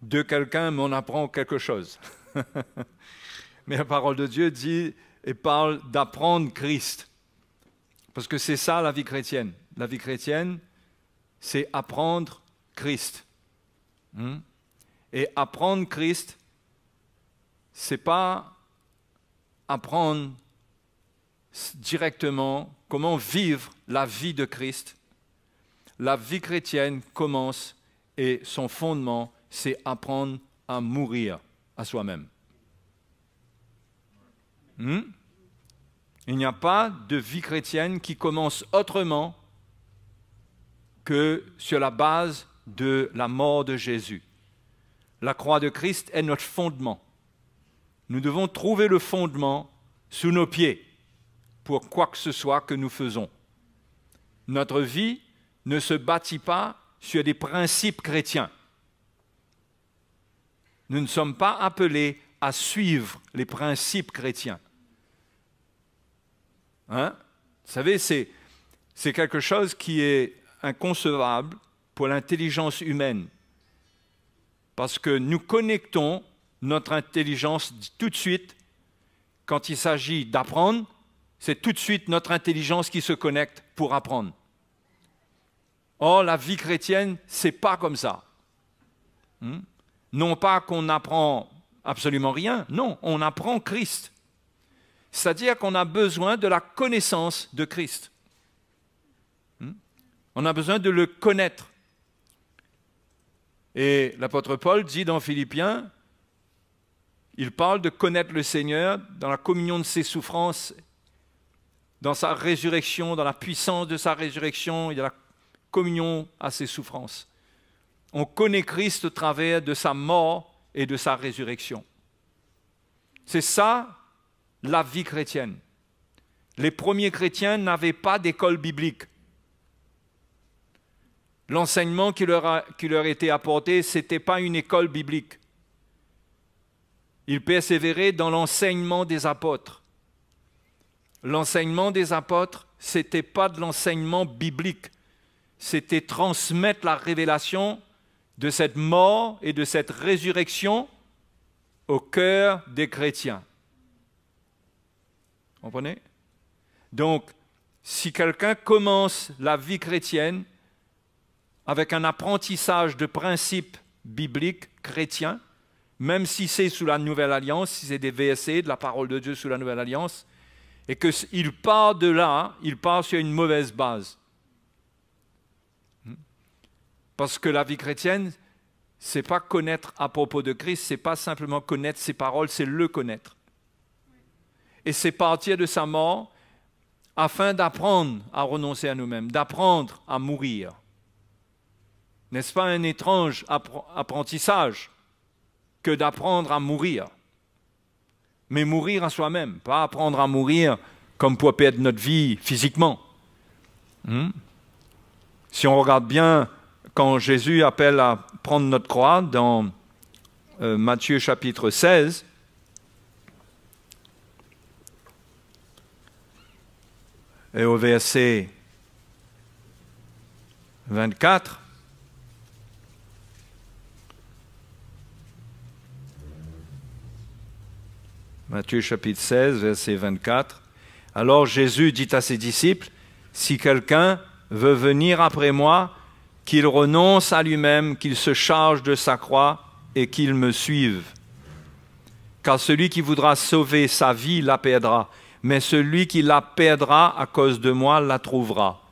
De quelqu'un, mais on apprend quelque chose. Mais la parole de Dieu dit et parle d'apprendre Christ. Parce que c'est ça la vie chrétienne. La vie chrétienne, c'est apprendre Christ. Et apprendre Christ, c'est pas apprendre directement comment vivre la vie de Christ. La vie chrétienne commence et son fondement, c'est apprendre à mourir à soi-même. Il n'y a pas de vie chrétienne qui commence autrement que sur la base de la mort de Jésus. La croix de Christ est notre fondement. Nous devons trouver le fondement sous nos pieds pour quoi que ce soit que nous faisons. Notre vie ne se bâtit pas sur des principes chrétiens. Nous ne sommes pas appelés à suivre les principes chrétiens. Vous savez, c'est quelque chose qui est inconcevable pour l'intelligence humaine. Parce que nous connectons notre intelligence tout de suite, quand il s'agit d'apprendre, c'est tout de suite notre intelligence qui se connecte pour apprendre. Or, la vie chrétienne, c'est pas comme ça. Non pas qu'on apprend absolument rien, non, on apprend Christ. C'est-à-dire qu'on a besoin de la connaissance de Christ. On a besoin de le connaître. Et l'apôtre Paul dit dans Philippiens, il parle de connaître le Seigneur dans la communion de ses souffrances, dans sa résurrection, dans la puissance de sa résurrection, il y a la communion à ses souffrances. On connaît Christ au travers de sa mort et de sa résurrection. C'est ça la vie chrétienne. Les premiers chrétiens n'avaient pas d'école biblique. L'enseignement qui leur était apporté, ce n'était pas une école biblique. Ils persévéraient dans l'enseignement des apôtres. L'enseignement des apôtres, ce n'était pas de l'enseignement biblique. C'était transmettre la révélation de cette mort et de cette résurrection au cœur des chrétiens. Vous comprenez? Donc, si quelqu'un commence la vie chrétienne avec un apprentissage de principes bibliques chrétiens, même si c'est sous la Nouvelle Alliance, si c'est des versets de la parole de Dieu sous la Nouvelle Alliance, et qu'il part de là, il part sur une mauvaise base. Parce que la vie chrétienne, ce n'est pas connaître à propos de Christ, ce n'est pas simplement connaître ses paroles, c'est le connaître. Et c'est partir de sa mort afin d'apprendre à renoncer à nous-mêmes, d'apprendre à mourir. N'est-ce pas un étrange apprentissage que d'apprendre à mourir? Mais mourir à soi-même, pas apprendre à mourir comme pour perdre notre vie physiquement. Si on regarde bien, quand Jésus appelle à prendre notre croix dans Matthieu chapitre 16, et au verset 24, Matthieu chapitre 16, verset 24. Alors Jésus dit à ses disciples, « Si quelqu'un veut venir après moi, qu'il renonce à lui-même, qu'il se charge de sa croix et qu'il me suive. Car celui qui voudra sauver sa vie la perdra, mais celui qui la perdra à cause de moi la trouvera. »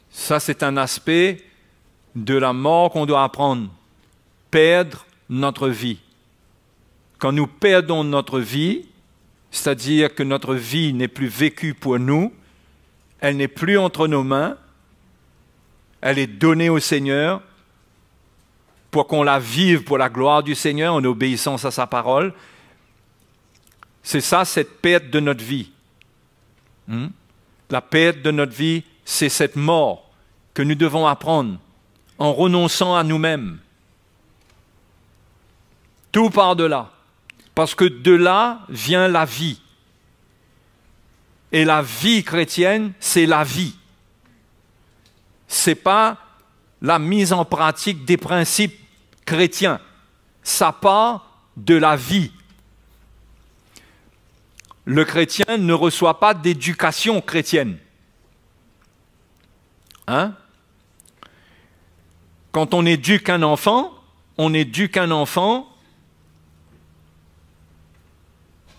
Ça, c'est un aspect de la mort qu'on doit apprendre. Perdre notre vie. Quand nous perdons notre vie, c'est-à-dire que notre vie n'est plus vécue pour nous, elle n'est plus entre nos mains, elle est donnée au Seigneur pour qu'on la vive pour la gloire du Seigneur en obéissance à sa parole. C'est ça, cette perte de notre vie. La perte de notre vie, c'est cette mort que nous devons apprendre en renonçant à nous-mêmes. Tout part de là. Parce que de là vient la vie. Et la vie chrétienne, c'est la vie. Ce n'est pas la mise en pratique des principes chrétiens. Ça part de la vie. Le chrétien ne reçoit pas d'éducation chrétienne. Hein? Quand on éduque un enfant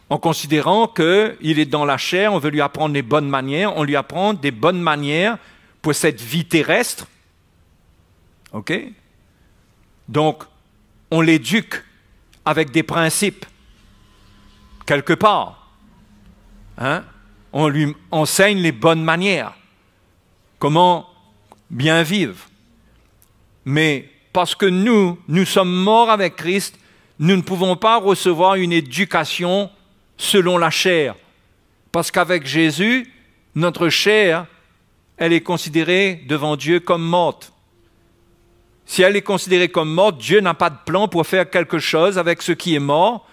en considérant qu'il est dans la chair, on veut lui apprendre les bonnes manières, on lui apprend des bonnes manières pour cette vie terrestre. OK? Donc, on l'éduque avec des principes, quelque part. Hein? On lui enseigne les bonnes manières, comment bien vivre. Mais parce que nous sommes morts avec Christ, nous ne pouvons pas recevoir une éducation selon la chair. Parce qu'avec Jésus, notre chair, elle est considérée devant Dieu comme morte. Si elle est considérée comme morte, Dieu n'a pas de plan pour faire quelque chose avec ce qui est mort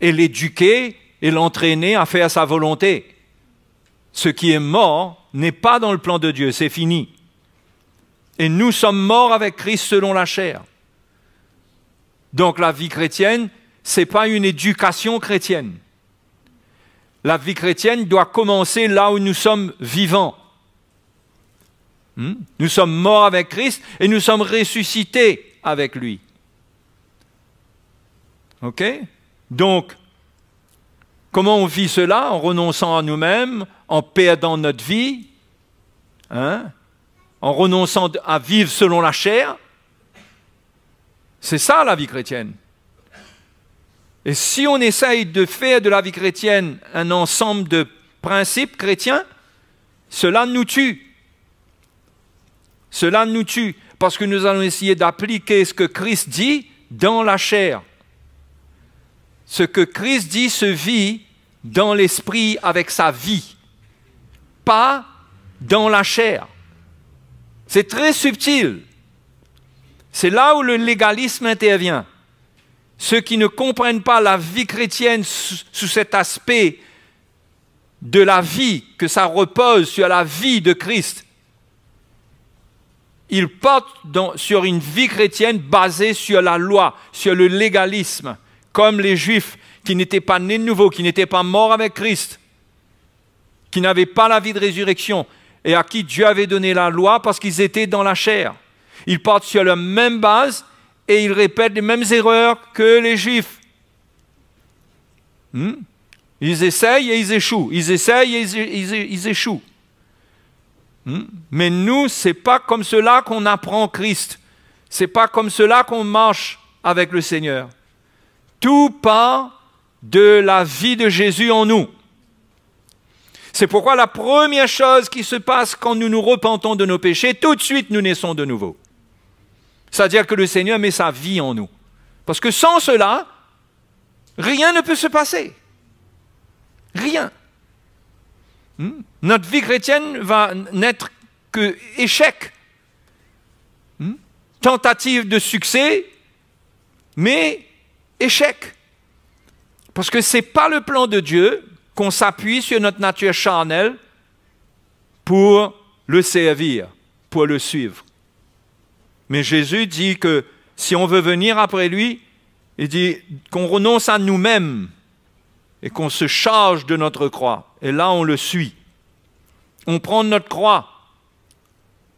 et l'éduquer et l'entraîner à faire sa volonté. Ce qui est mort n'est pas dans le plan de Dieu, c'est fini. Et nous sommes morts avec Christ selon la chair. Donc la vie chrétienne, ce n'est pas une éducation chrétienne. La vie chrétienne doit commencer là où nous sommes vivants. Nous sommes morts avec Christ et nous sommes ressuscités avec lui. OK? Donc, comment on vit cela? En renonçant à nous-mêmes, en perdant notre vie, hein? En renonçant à vivre selon la chair. C'est ça la vie chrétienne. Et si on essaye de faire de la vie chrétienne un ensemble de principes chrétiens, cela nous tue. Cela nous tue, parce que nous allons essayer d'appliquer ce que Christ dit dans la chair. Ce que Christ dit se vit dans l'esprit avec sa vie, pas dans la chair. C'est très subtil. C'est là où le légalisme intervient. Ceux qui ne comprennent pas la vie chrétienne sous cet aspect de la vie, que ça repose sur la vie de Christ, ils partent sur une vie chrétienne basée sur la loi, sur le légalisme, comme les Juifs qui n'étaient pas nés de nouveau, qui n'étaient pas morts avec Christ, qui n'avaient pas la vie de résurrection, et à qui Dieu avait donné la loi parce qu'ils étaient dans la chair. Ils partent sur la même base et ils répètent les mêmes erreurs que les Juifs. Ils essayent et ils échouent. Ils essayent et ils échouent. Mais nous, ce n'est pas comme cela qu'on apprend Christ. Ce n'est pas comme cela qu'on marche avec le Seigneur. Tout part de la vie de Jésus en nous. C'est pourquoi la première chose qui se passe quand nous nous repentons de nos péchés, tout de suite nous naissons de nouveau. C'est-à-dire que le Seigneur met sa vie en nous. Parce que sans cela, rien ne peut se passer. Rien. Notre vie chrétienne va n'être que échec. Tentative de succès, mais échec. Parce que ce n'est pas le plan de Dieu qu'on s'appuie sur notre nature charnelle pour le servir, pour le suivre. Mais Jésus dit que si on veut venir après lui, il dit qu'on renonce à nous-mêmes et qu'on se charge de notre croix. Et là, on le suit. On prend notre croix.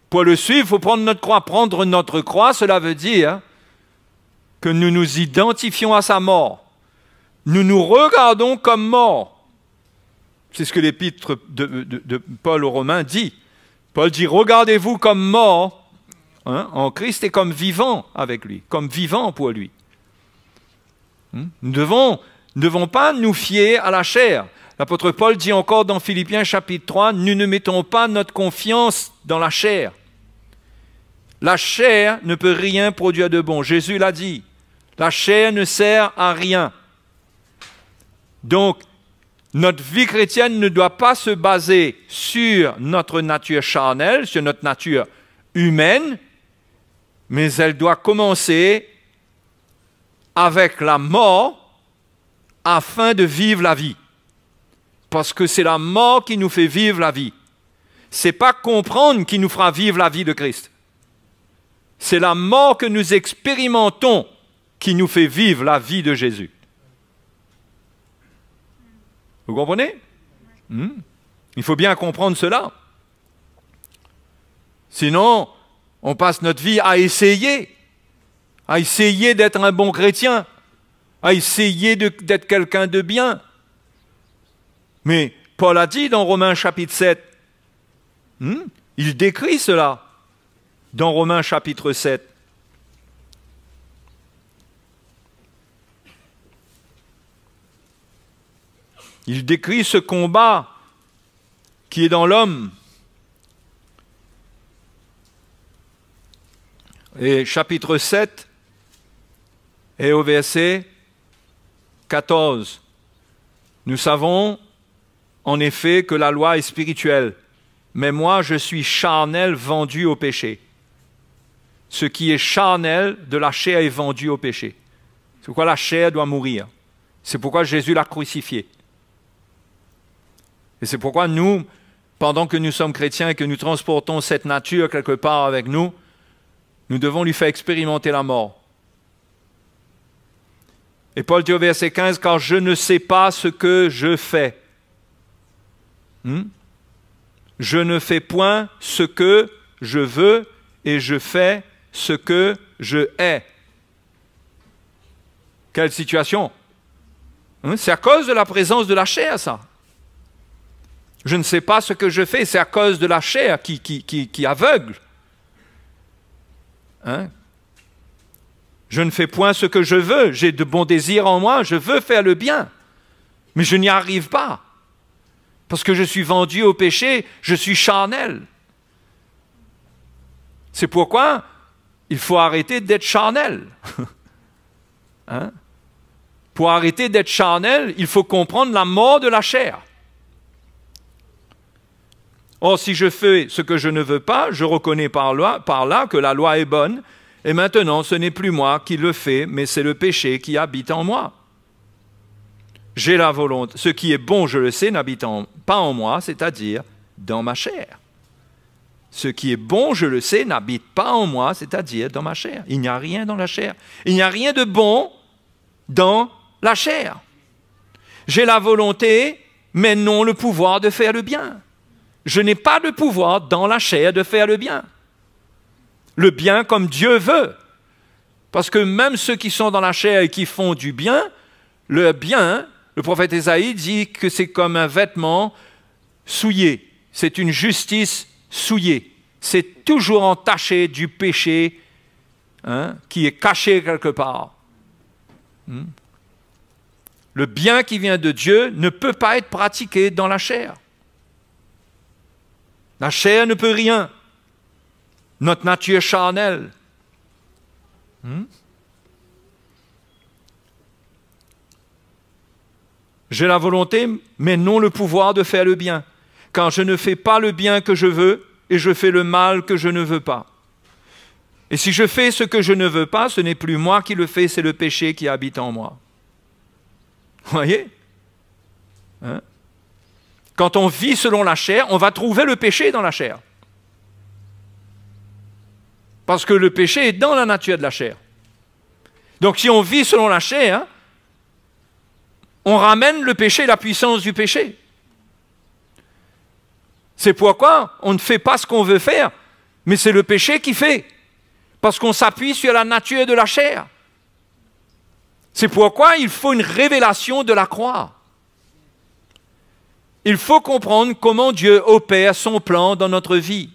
Pour le suivre, il faut prendre notre croix. Prendre notre croix, cela veut dire que nous nous identifions à sa mort. Nous nous regardons comme morts. C'est ce que l'épître de Paul aux Romains dit. Paul dit, regardez-vous comme morts en Christ et comme vivants avec lui, comme vivants pour lui. Nous ne devons pas nous fier à la chair. L'apôtre Paul dit encore dans Philippiens chapitre 3, nous ne mettons pas notre confiance dans la chair. La chair ne peut rien produire de bon. Jésus l'a dit. La chair ne sert à rien. Donc, notre vie chrétienne ne doit pas se baser sur notre nature charnelle, sur notre nature humaine, mais elle doit commencer avec la mort afin de vivre la vie. Parce que c'est la mort qui nous fait vivre la vie. Ce n'est pas comprendre qui nous fera vivre la vie de Christ. C'est la mort que nous expérimentons qui nous fait vivre la vie de Jésus. Vous comprenez? Il faut bien comprendre cela. Sinon, on passe notre vie à essayer d'être un bon chrétien, à essayer d'être quelqu'un de bien. Mais Paul a dit dans Romains chapitre 7, il décrit cela dans Romains chapitre 7. Il décrit ce combat qui est dans l'homme. Et chapitre 7 et au verset 14. Nous savons en effet que la loi est spirituelle, mais moi je suis charnel, vendu au péché. Ce qui est charnel de la chair est vendu au péché. C'est pourquoi la chair doit mourir. C'est pourquoi Jésus l'a crucifié. Et c'est pourquoi nous, pendant que nous sommes chrétiens et que nous transportons cette nature quelque part avec nous, nous devons lui faire expérimenter la mort. Et Paul dit au verset 15, « Car je ne sais pas ce que je fais. Je ne fais point ce que je veux et je fais ce que je hais. » Quelle situation? C'est à cause de la présence de la chair, ça. Je ne sais pas ce que je fais, c'est à cause de la chair qui aveugle. Je ne fais point ce que je veux, j'ai de bons désirs en moi, je veux faire le bien, mais je n'y arrive pas. Parce que je suis vendu au péché, je suis charnel. C'est pourquoi il faut arrêter d'être charnel. Pour arrêter d'être charnel, il faut comprendre la mort de la chair. Or, si je fais ce que je ne veux pas, je reconnais par là que la loi est bonne, et maintenant ce n'est plus moi qui le fais, mais c'est le péché qui habite en moi. J'ai la volonté, ce qui est bon, je le sais, n'habite pas en moi, c'est-à-dire dans ma chair. Ce qui est bon, je le sais, n'habite pas en moi, c'est-à-dire dans ma chair. Il n'y a rien dans la chair. Il n'y a rien de bon dans la chair. J'ai la volonté, mais non le pouvoir de faire le bien. Je n'ai pas de pouvoir dans la chair de faire le bien. Le bien comme Dieu veut. Parce que même ceux qui sont dans la chair et qui font du bien, le bien, le prophète Ésaïe dit que c'est comme un vêtement souillé. C'est une justice souillée. C'est toujours entaché du péché qui est caché quelque part. Le bien qui vient de Dieu ne peut pas être pratiqué dans la chair. La chair ne peut rien. Notre nature charnelle. J'ai la volonté, mais non le pouvoir de faire le bien. Car je ne fais pas le bien que je veux, et je fais le mal que je ne veux pas. Et si je fais ce que je ne veux pas, ce n'est plus moi qui le fais, c'est le péché qui habite en moi. Vous voyez? Quand on vit selon la chair, on va trouver le péché dans la chair. Parce que le péché est dans la nature de la chair. Donc si on vit selon la chair, on ramène le péché, la puissance du péché. C'est pourquoi on ne fait pas ce qu'on veut faire, mais c'est le péché qui fait. Parce qu'on s'appuie sur la nature de la chair. C'est pourquoi il faut une révélation de la croix. Il faut comprendre comment Dieu opère son plan dans notre vie.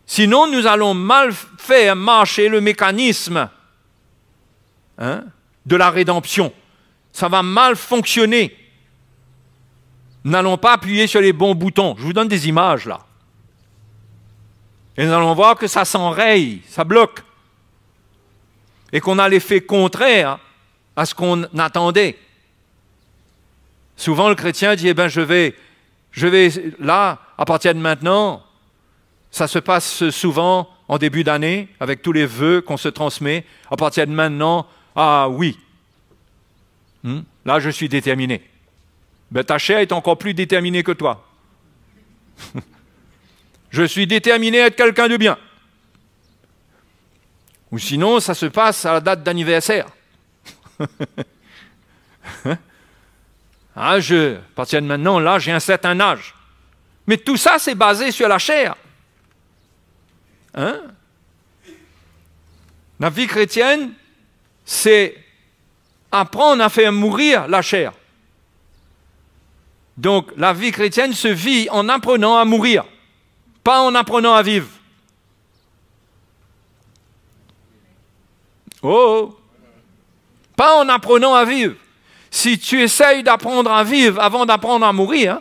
Sinon, nous allons mal faire marcher le mécanisme de la rédemption. Ça va mal fonctionner. Nous n'allons pas appuyer sur les bons boutons. Je vous donne des images là. Et nous allons voir que ça s'enraye, ça bloque. Et qu'on a l'effet contraire à ce qu'on attendait. Souvent, le chrétien dit, je vais là, à partir de maintenant, ça se passe souvent en début d'année, avec tous les vœux qu'on se transmet. À partir de maintenant, ah oui, là je suis déterminé. ben, ta chair est encore plus déterminée que toi. Je suis déterminé à être quelqu'un de bien. Ou sinon, ça se passe à la date d'anniversaire. À partir de maintenant, là, j'ai un certain âge. Mais tout ça, c'est basé sur la chair. Hein? La vie chrétienne, c'est apprendre à faire mourir la chair. Donc, la vie chrétienne se vit en apprenant à mourir, pas en apprenant à vivre. Oh! Pas en apprenant à vivre. Si tu essayes d'apprendre à vivre avant d'apprendre à mourir,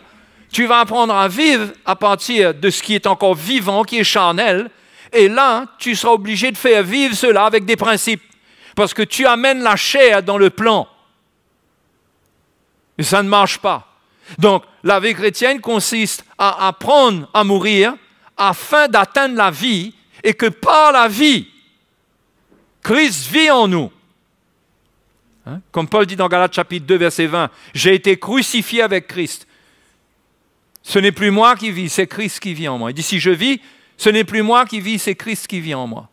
tu vas apprendre à vivre à partir de ce qui est encore vivant, qui est charnel, et là, tu seras obligé de faire vivre cela avec des principes, parce que tu amènes la chair dans le plan. Et ça ne marche pas. Donc, la vie chrétienne consiste à apprendre à mourir afin d'atteindre la vie, et que par la vie, Christ vit en nous. Hein? Comme Paul dit dans Galates chapitre 2, verset 20, « J'ai été crucifié avec Christ. Ce n'est plus moi qui vis, c'est Christ qui vit en moi. » Il dit, si je vis, ce n'est plus moi qui vis, c'est Christ qui vit en moi.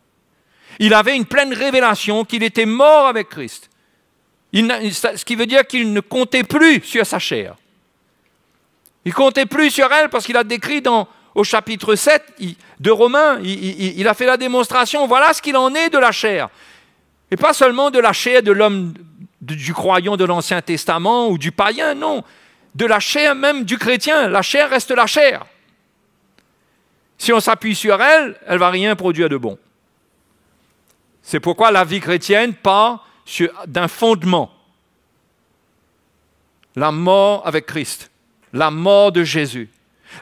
Il avait une pleine révélation qu'il était mort avec Christ. Ce qui veut dire qu'il ne comptait plus sur sa chair. Il ne comptait plus sur elle parce qu'il a décrit au chapitre 7 de Romains, il a fait la démonstration, voilà ce qu'il en est de la chair. Et pas seulement de la chair de l'homme, du croyant de l'Ancien Testament ou du païen, non. De la chair même du chrétien. La chair reste la chair. Si on s'appuie sur elle, elle ne va rien produire de bon. C'est pourquoi la vie chrétienne part d'un fondement. La mort avec Christ. La mort de Jésus.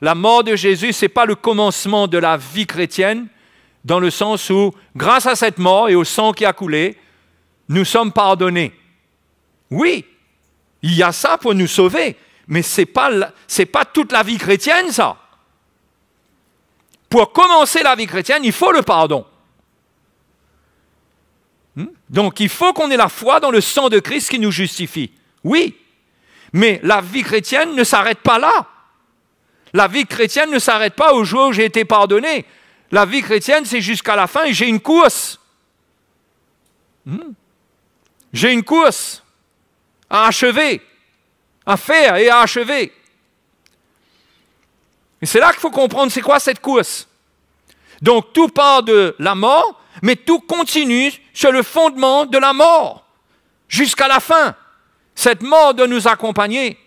La mort de Jésus, ce n'est pas le commencement de la vie chrétienne, dans le sens où, grâce à cette mort et au sang qui a coulé, nous sommes pardonnés. Oui, il y a ça pour nous sauver, mais ce n'est pas toute la vie chrétienne, ça. Pour commencer la vie chrétienne, il faut le pardon. Donc, il faut qu'on ait la foi dans le sang de Christ qui nous justifie. Oui, mais la vie chrétienne ne s'arrête pas là. La vie chrétienne ne s'arrête pas au jour où j'ai été pardonné. La vie chrétienne, c'est jusqu'à la fin et j'ai une course. J'ai une course à achever, à faire et à achever. Et c'est là qu'il faut comprendre c'est quoi cette course. Donc tout part de la mort, mais tout continue sur le fondement de la mort, jusqu'à la fin. Cette mort doit nous accompagner.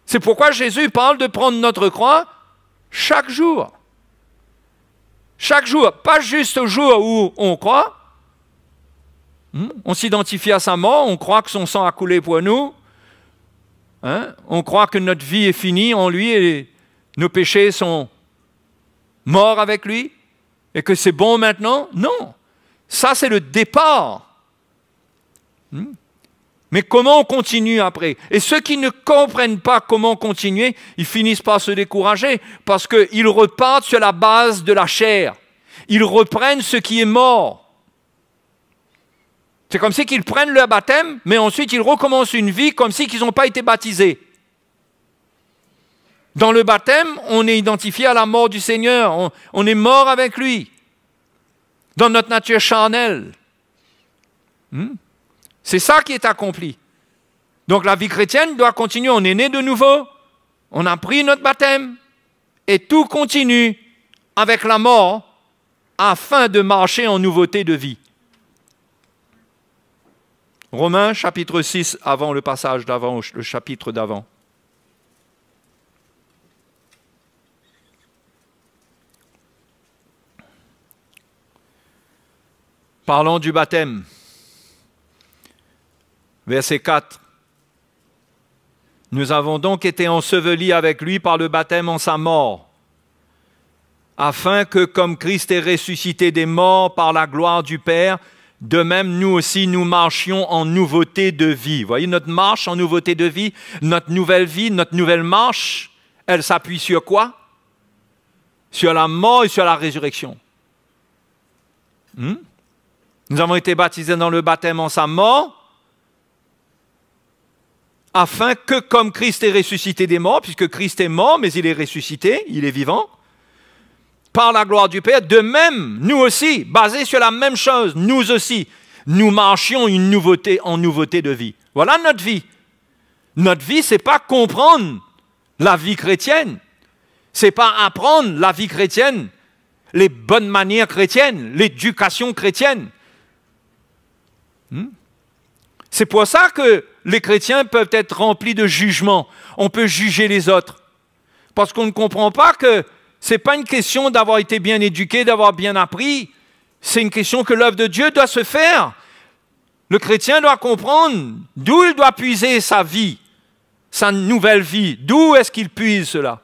C'est pourquoi Jésus parle de prendre notre croix chaque jour. Chaque jour, pas juste au jour où on croit. On s'identifie à sa mort, on croit que son sang a coulé pour nous. On croit que notre vie est finie en lui et nos péchés sont morts avec lui et que c'est bon maintenant. Non, ça c'est le départ. Mais comment on continue après? Et ceux qui ne comprennent pas comment continuer, ils finissent par se décourager parce qu'ils repartent sur la base de la chair. Ils reprennent ce qui est mort. C'est comme si qu'ils prennent leur baptême, mais ensuite ils recommencent une vie comme si ils n'ont pas été baptisés. Dans le baptême, on est identifié à la mort du Seigneur. On est mort avec lui. Dans notre nature charnelle. C'est ça qui est accompli. Donc la vie chrétienne doit continuer. On est né de nouveau. On a pris notre baptême. Et tout continue avec la mort afin de marcher en nouveauté de vie. Romains chapitre 6, avant le passage d'avant, le chapitre d'avant. Parlons du baptême. Verset 4. Nous avons donc été ensevelis avec lui par le baptême en sa mort, afin que, comme Christ est ressuscité des morts par la gloire du Père, de même nous aussi nous marchions en nouveauté de vie. Vous voyez notre marche en nouveauté de vie, notre nouvelle marche, elle s'appuie sur quoi? Sur la mort et sur la résurrection. Nous avons été baptisés dans le baptême en sa mort, afin que comme Christ est ressuscité des morts, puisque Christ est mort, mais il est ressuscité, il est vivant, par la gloire du Père, de même, nous aussi, basés sur la même chose, nous aussi, nous marchions en nouveauté de vie. Voilà notre vie. Notre vie, ce n'est pas comprendre la vie chrétienne, ce n'est pas apprendre la vie chrétienne, les bonnes manières chrétiennes, l'éducation chrétienne. C'est pour ça que les chrétiens peuvent être remplis de jugement. On peut juger les autres. Parce qu'on ne comprend pas que ce n'est pas une question d'avoir été bien éduqué, d'avoir bien appris. C'est une question que l'œuvre de Dieu doit se faire. Le chrétien doit comprendre d'où il doit puiser sa vie, sa nouvelle vie. D'où est-ce qu'il puise cela?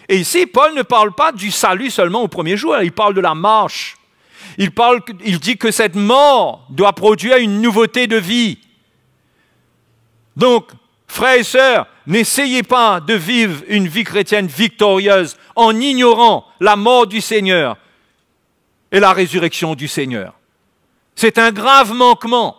Et ici, Paul ne parle pas du salut seulement au premier jour, il parle de la marche. Il dit que cette mort doit produire une nouveauté de vie. Donc, frères et sœurs, n'essayez pas de vivre une vie chrétienne victorieuse en ignorant la mort du Seigneur et la résurrection du Seigneur. C'est un grave manquement.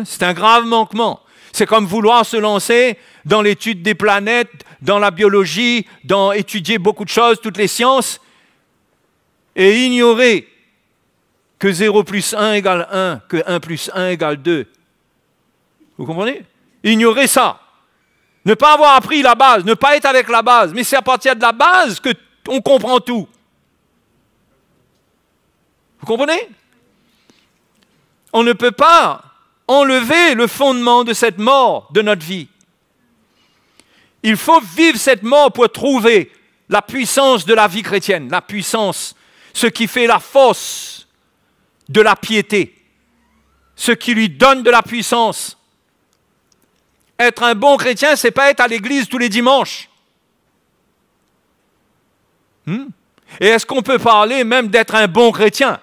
C'est un grave manquement. C'est comme vouloir se lancer dans l'étude des planètes, dans la biologie, dans étudier beaucoup de choses, toutes les sciences, et ignorer que 0 plus 1 égale 1, que 1 plus 1 égale 2. Vous comprenez? Ignorer ça. Ne pas avoir appris la base, ne pas être avec la base. Mais c'est à partir de la base qu'on comprend tout. Vous comprenez? On ne peut pas enlever le fondement de cette mort de notre vie. Il faut vivre cette mort pour trouver la puissance de la vie chrétienne, la puissance, ce qui fait la force de la piété, ce qui lui donne de la puissance. Être un bon chrétien, ce n'est pas être à l'église tous les dimanches. Et est-ce qu'on peut parler même d'être un bon chrétien?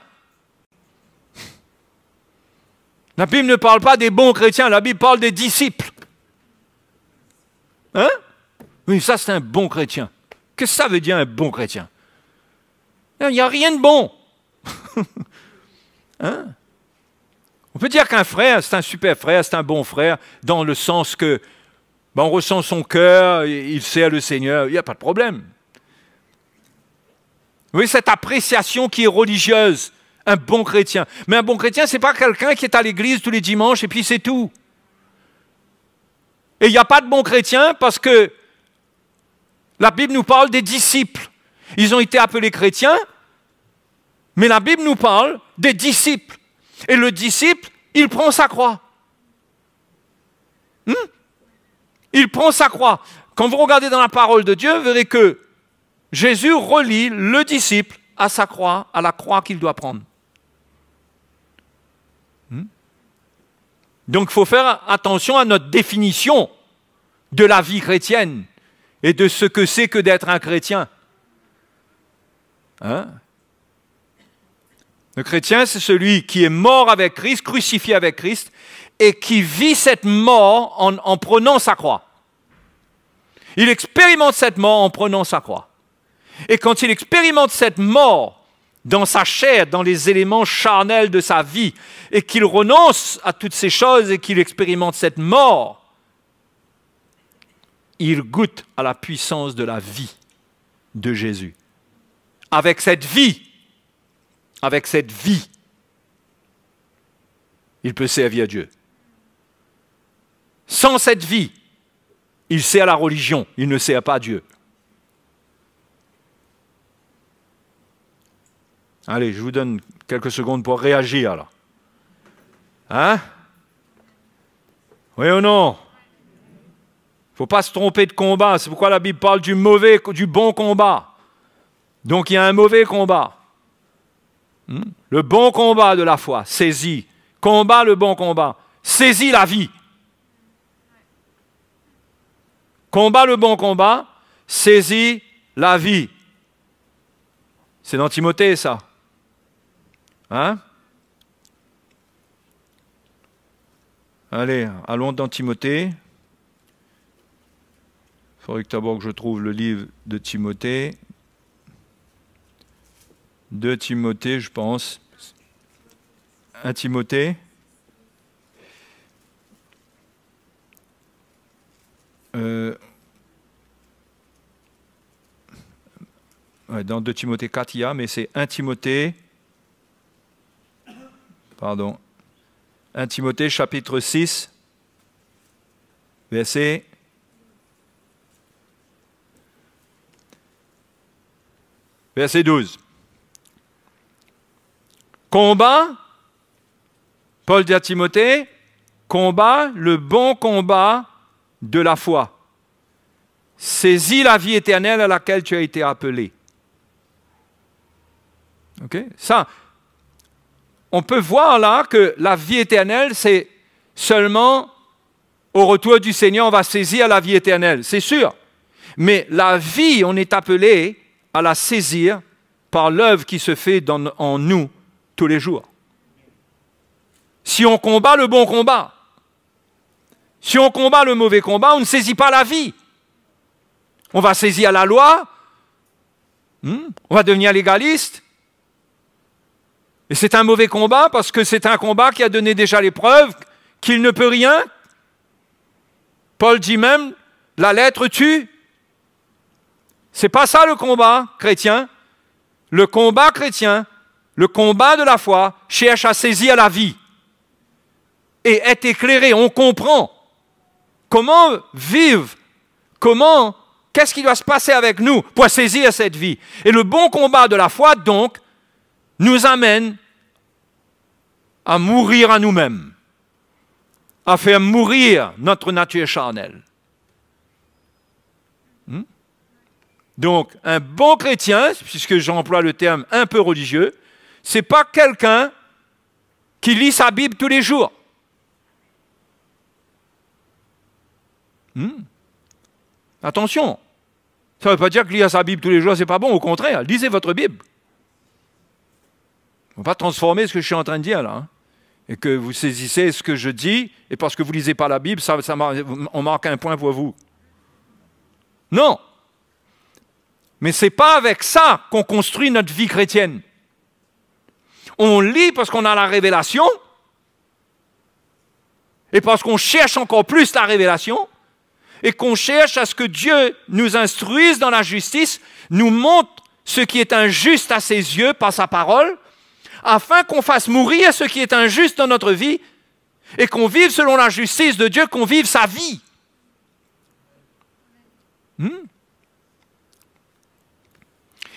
La Bible ne parle pas des bons chrétiens, la Bible parle des disciples. Hein? Oui, ça c'est un bon chrétien. Qu'est-ce que ça veut dire un bon chrétien? Il n'y a rien de bon. Hein? On peut dire qu'un frère, c'est un super frère, c'est un bon frère, dans le sens que on ressent son cœur, il sert le Seigneur, il n'y a pas de problème. Oui, cette appréciation qui est religieuse, un bon chrétien. Mais un bon chrétien, ce n'est pas quelqu'un qui est à l'église tous les dimanches et puis c'est tout. Et il n'y a pas de bon chrétien parce que la Bible nous parle des disciples. Ils ont été appelés chrétiens, mais la Bible nous parle des disciples. Et le disciple, il prend sa croix. Il prend sa croix. Quand vous regardez dans la parole de Dieu, vous verrez que Jésus relie le disciple à sa croix, à la croix qu'il doit prendre. Donc il faut faire attention à notre définition de la vie chrétienne et de ce que c'est que d'être un chrétien. Le chrétien, c'est celui qui est mort avec Christ, crucifié avec Christ, et qui vit cette mort en prenant sa croix. Il expérimente cette mort en prenant sa croix. Et quand il expérimente cette mort dans sa chair, dans les éléments charnels de sa vie, et qu'il renonce à toutes ces choses et qu'il expérimente cette mort, il goûte à la puissance de la vie de Jésus. Avec cette vie, il peut servir Dieu. Sans cette vie, il sert la religion, il ne sert pas Dieu. Allez, je vous donne quelques secondes pour réagir là. Hein? Oui ou non? Il ne faut pas se tromper de combat. C'est pourquoi la Bible parle du bon combat. Donc il y a un mauvais combat. Le bon combat de la foi, saisis. Combat le bon combat. Saisis la vie. Combat le bon combat, saisis la vie. C'est dans Timothée, ça. Hein? Allez, allons dans Timothée. Il faudrait que d'abord que je trouve le livre de Timothée. 2 Timothée, je pense. 1 Timothée. dans 2 Timothée 4, il y a, mais c'est 1 Timothée, pardon, 1 Timothée chapitre 6, verset 12. Combat, Paul dit à Timothée, combat le bon combat de la foi. Saisis la vie éternelle à laquelle tu as été appelé. Ok? Ça, on peut voir là que la vie éternelle, c'est seulement au retour du Seigneur, on va saisir la vie éternelle, c'est sûr. Mais la vie, on est appelé à la saisir par l'œuvre qui se fait en nous tous les jours. Si on combat le bon combat, si on combat le mauvais combat, on ne saisit pas la vie. On va saisir la loi, on va devenir légaliste. Et c'est un mauvais combat parce que c'est un combat qui a donné déjà les preuves qu'il ne peut rien. Paul dit même, la lettre tue. C'est pas ça le combat chrétien. Le combat chrétien, le combat de la foi, cherche à saisir la vie et être éclairé. On comprend comment vivre, qu'est-ce qui doit se passer avec nous pour saisir cette vie. Et le bon combat de la foi, donc, nous amène à mourir à nous-mêmes, à faire mourir notre nature charnelle. Donc, un bon chrétien, puisque j'emploie le terme un peu religieux, ce n'est pas quelqu'un qui lit sa Bible tous les jours. Attention, ça ne veut pas dire que lire sa Bible tous les jours, ce n'est pas bon, au contraire, lisez votre Bible. On ne va pas transformer ce que je suis en train de dire là, hein, et que vous saisissez ce que je dis, et parce que vous ne lisez pas la Bible, on marque un point pour vous. Non. Mais ce n'est pas avec ça qu'on construit notre vie chrétienne. On lit parce qu'on a la révélation, et parce qu'on cherche encore plus la révélation, et qu'on cherche à ce que Dieu nous instruise dans la justice, nous montre ce qui est injuste à ses yeux par sa parole, afin qu'on fasse mourir ce qui est injuste dans notre vie, et qu'on vive selon la justice de Dieu, qu'on vive sa vie.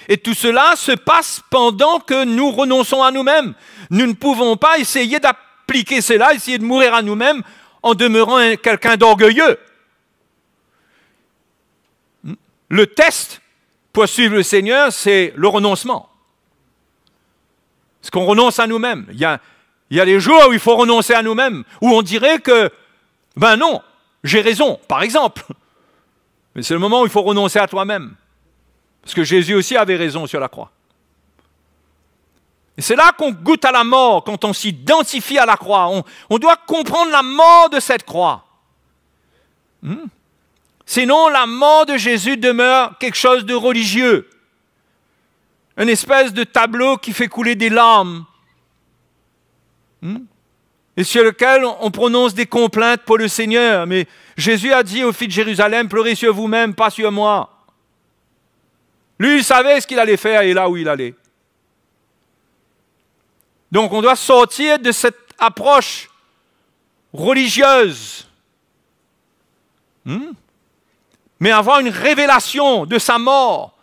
Et tout cela se passe pendant que nous renonçons à nous-mêmes. Nous ne pouvons pas essayer d'appliquer cela, essayer de mourir à nous-mêmes en demeurant quelqu'un d'orgueilleux. Le test pour suivre le Seigneur, c'est le renoncement. Parce qu'on renonce à nous-mêmes. Il y a des jours où il faut renoncer à nous-mêmes, où on dirait que, ben non, j'ai raison, par exemple. Mais c'est le moment où il faut renoncer à toi-même. Parce que Jésus aussi avait raison sur la croix. Et c'est là qu'on goûte à la mort, quand on s'identifie à la croix. On doit comprendre la mort de cette croix. Sinon, la mort de Jésus demeure quelque chose de religieux. Une espèce de tableau qui fait couler des larmes. Et sur lequel on prononce des complaintes pour le Seigneur. Mais Jésus a dit aux filles de Jérusalem, pleurez sur vous-même, pas sur moi. Lui, il savait ce qu'il allait faire et là où il allait. Donc, on doit sortir de cette approche religieuse. Mais avoir une révélation de sa mort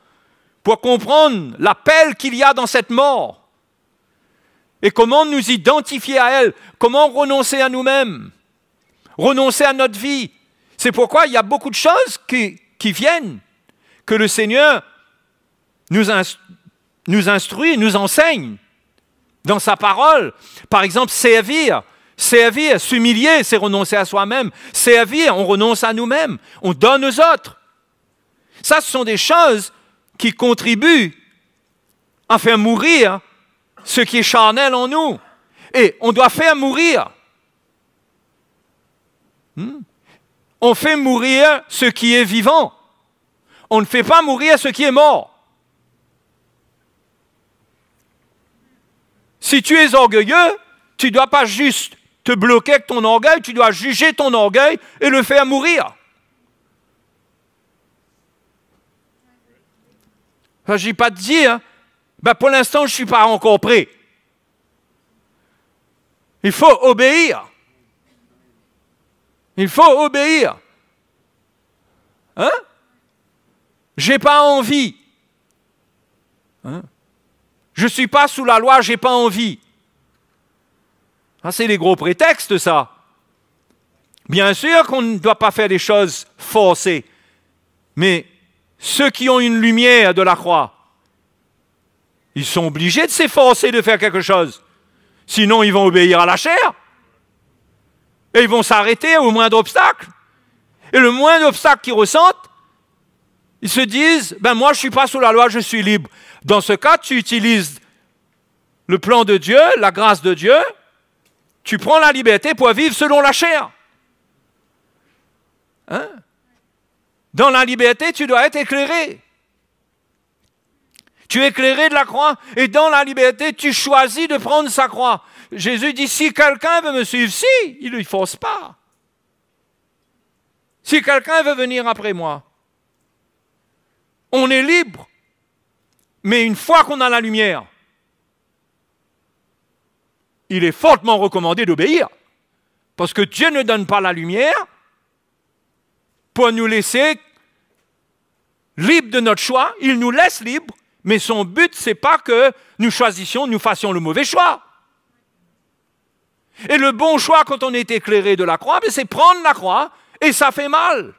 pour comprendre l'appel qu'il y a dans cette mort et comment nous identifier à elle, comment renoncer à nous-mêmes, renoncer à notre vie. C'est pourquoi il y a beaucoup de choses qui viennent, que le Seigneur nous instruit, nous enseigne dans sa parole. Par exemple, servir, s'humilier, c'est renoncer à soi-même. Servir, on renonce à nous-mêmes, on donne aux autres. Ça, ce sont des choses qui contribuent à faire mourir ce qui est charnel en nous. Et on doit faire mourir. On fait mourir ce qui est vivant. On ne fait pas mourir ce qui est mort. Si tu es orgueilleux, tu ne dois pas juste te bloquer avec ton orgueil, tu dois juger ton orgueil et le faire mourir. Il ne s'agit pas de dire, pour l'instant, je ne suis pas encore prêt. Il faut obéir. Il faut obéir. Hein? J'ai pas envie. Hein? Je ne suis pas sous la loi, j'ai pas envie. Ah, c'est des gros prétextes, ça. Bien sûr qu'on ne doit pas faire des choses forcées. Mais ceux qui ont une lumière de la croix, ils sont obligés de s'efforcer de faire quelque chose. Sinon, ils vont obéir à la chair. Et ils vont s'arrêter au moindre obstacle. Et le moindre obstacle qu'ils ressentent, ils se disent, moi je ne suis pas sous la loi, je suis libre. Dans ce cas, tu utilises le plan de Dieu, la grâce de Dieu, tu prends la liberté pour vivre selon la chair. Hein? Dans la liberté, tu dois être éclairé. Tu es éclairé de la croix, et dans la liberté, tu choisis de prendre sa croix. Jésus dit, si quelqu'un veut me suivre, il ne force pas. Si quelqu'un veut venir après moi, on est libre. Mais une fois qu'on a la lumière, il est fortement recommandé d'obéir. Parce que Dieu ne donne pas la lumière pour nous laisser libres de notre choix. Il nous laisse libres, mais son but, ce n'est pas que nous choisissions, nous fassions le mauvais choix. Et le bon choix, quand on est éclairé de la croix, c'est prendre la croix, et ça fait mal.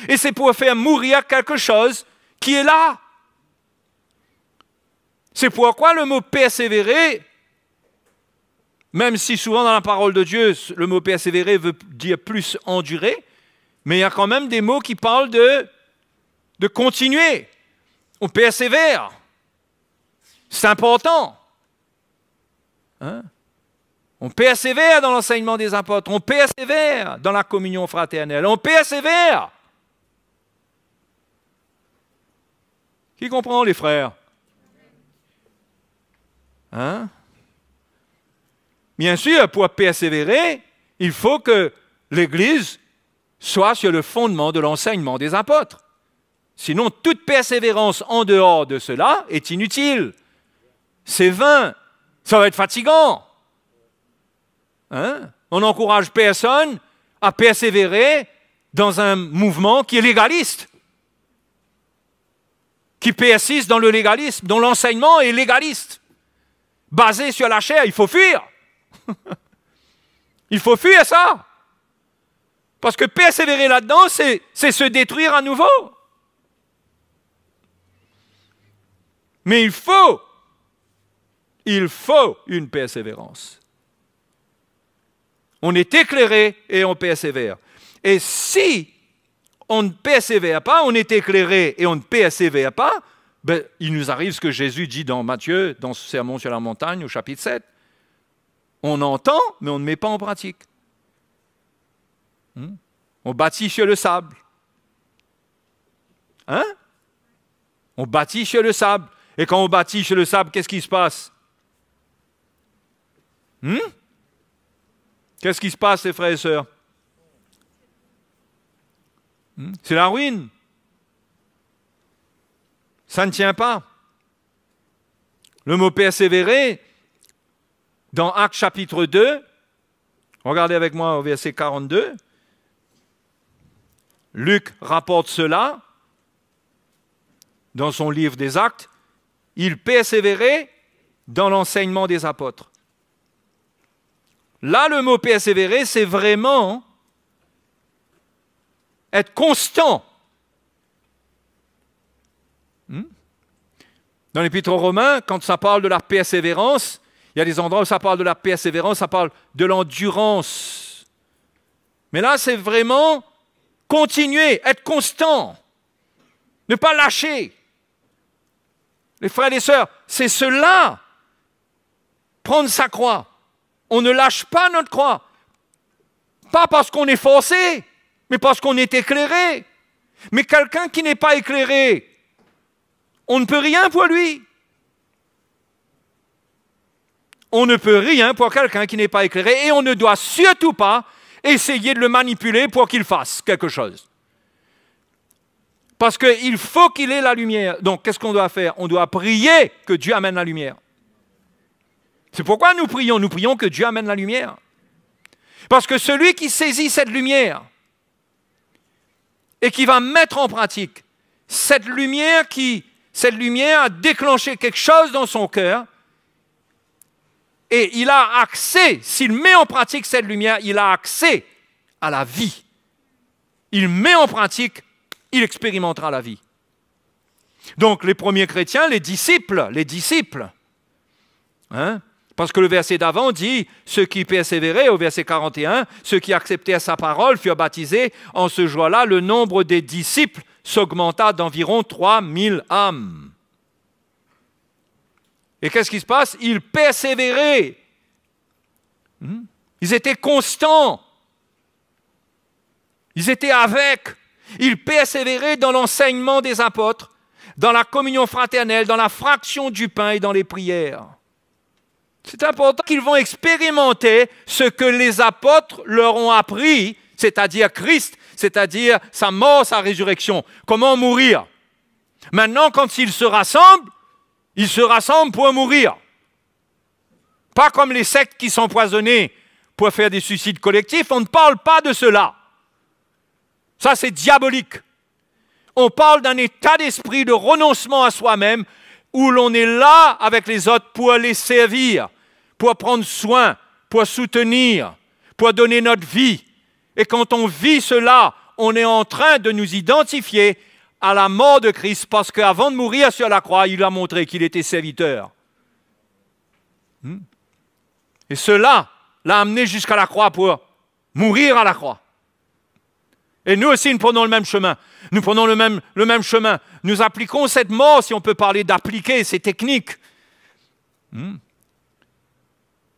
Et c'est pour faire mourir quelque chose qui est là. C'est pourquoi le mot persévérer, même si souvent dans la parole de Dieu, le mot persévérer veut dire plus endurer, mais il y a quand même des mots qui parlent de continuer. On persévère. C'est important. Hein? On persévère dans l'enseignement des apôtres. On persévère dans la communion fraternelle. On persévère. Qui comprend, les frères? Hein? Bien sûr, pour persévérer, il faut que l'Église soit sur le fondement de l'enseignement des apôtres. Sinon, toute persévérance en dehors de cela est inutile. C'est vain. Ça va être fatigant. Hein? On n'encourage personne à persévérer dans un mouvement qui est légaliste, qui persiste dans le légalisme, dont l'enseignement est légaliste, basé sur la chair. Il faut fuir. Il faut fuir ça. Parce que persévérer là-dedans, c'est se détruire à nouveau. Mais il faut une persévérance. On est éclairé et on persévère. Et si on ne persévère pas, on est éclairé et on ne persévère pas, il nous arrive ce que Jésus dit dans Matthieu, dans ce sermon sur la montagne, au chapitre 7. On entend, mais on ne met pas en pratique. On bâtit sur le sable. Hein? On bâtit sur le sable. Et quand on bâtit sur le sable, qu'est-ce qui se passe? Qu'est-ce qui se passe, les frères et sœurs? C'est la ruine. Ça ne tient pas. Le mot persévérer, dans Actes chapitre 2, regardez avec moi au verset 42, Luc rapporte cela dans son livre des Actes. Il persévérait dans l'enseignement des apôtres. Là, le mot persévérer, c'est vraiment être constant. Dans l'Épître aux Romains, quand ça parle de la persévérance, il y a des endroits où ça parle de la persévérance, ça parle de l'endurance. Mais là, c'est vraiment continuer, être constant, ne pas lâcher. Les frères et les sœurs, c'est cela, prendre sa croix. On ne lâche pas notre croix. Pas parce qu'on est forcé, mais parce qu'on est éclairé. Mais quelqu'un qui n'est pas éclairé, on ne peut rien pour lui. On ne peut rien pour quelqu'un qui n'est pas éclairé et on ne doit surtout pas essayer de le manipuler pour qu'il fasse quelque chose. Parce qu'il faut qu'il ait la lumière. Donc, qu'est-ce qu'on doit faire? On doit prier que Dieu amène la lumière. C'est pourquoi nous prions. Nous prions que Dieu amène la lumière. Parce que celui qui saisit cette lumière et qui va mettre en pratique cette lumière a déclenché quelque chose dans son cœur et il a accès, s'il met en pratique cette lumière, il a accès à la vie. Il met en pratique, il expérimentera la vie. Donc les premiers chrétiens, les disciples, hein? Parce que le verset d'avant dit, ceux qui persévéraient, au verset 41, ceux qui acceptaient sa parole furent baptisés. En ce jour-là, le nombre des disciples s'augmenta d'environ 3000 âmes. Et qu'est-ce qui se passe? Ils persévéraient. Ils étaient constants. Ils étaient avec. Ils persévéraient dans l'enseignement des apôtres, dans la communion fraternelle, dans la fraction du pain et dans les prières. C'est important qu'ils vont expérimenter ce que les apôtres leur ont appris, c'est-à-dire Christ, c'est-à-dire sa mort, sa résurrection. Comment mourir? Maintenant, quand ils se rassemblent pour mourir. Pas comme les sectes qui sont empoisonnés pour faire des suicides collectifs. On ne parle pas de cela. Ça, c'est diabolique. On parle d'un état d'esprit de renoncement à soi-même où l'on est là avec les autres pour les servir, pour prendre soin, pour soutenir, pour donner notre vie. Et quand on vit cela, on est en train de nous identifier à la mort de Christ parce qu'avant de mourir sur la croix, il a montré qu'il était serviteur. Et cela l'a amené jusqu'à la croix pour mourir à la croix. Et nous aussi, nous prenons le même chemin. Nous prenons le même chemin. Nous appliquons cette mort, si on peut parler d'appliquer, c'est technique.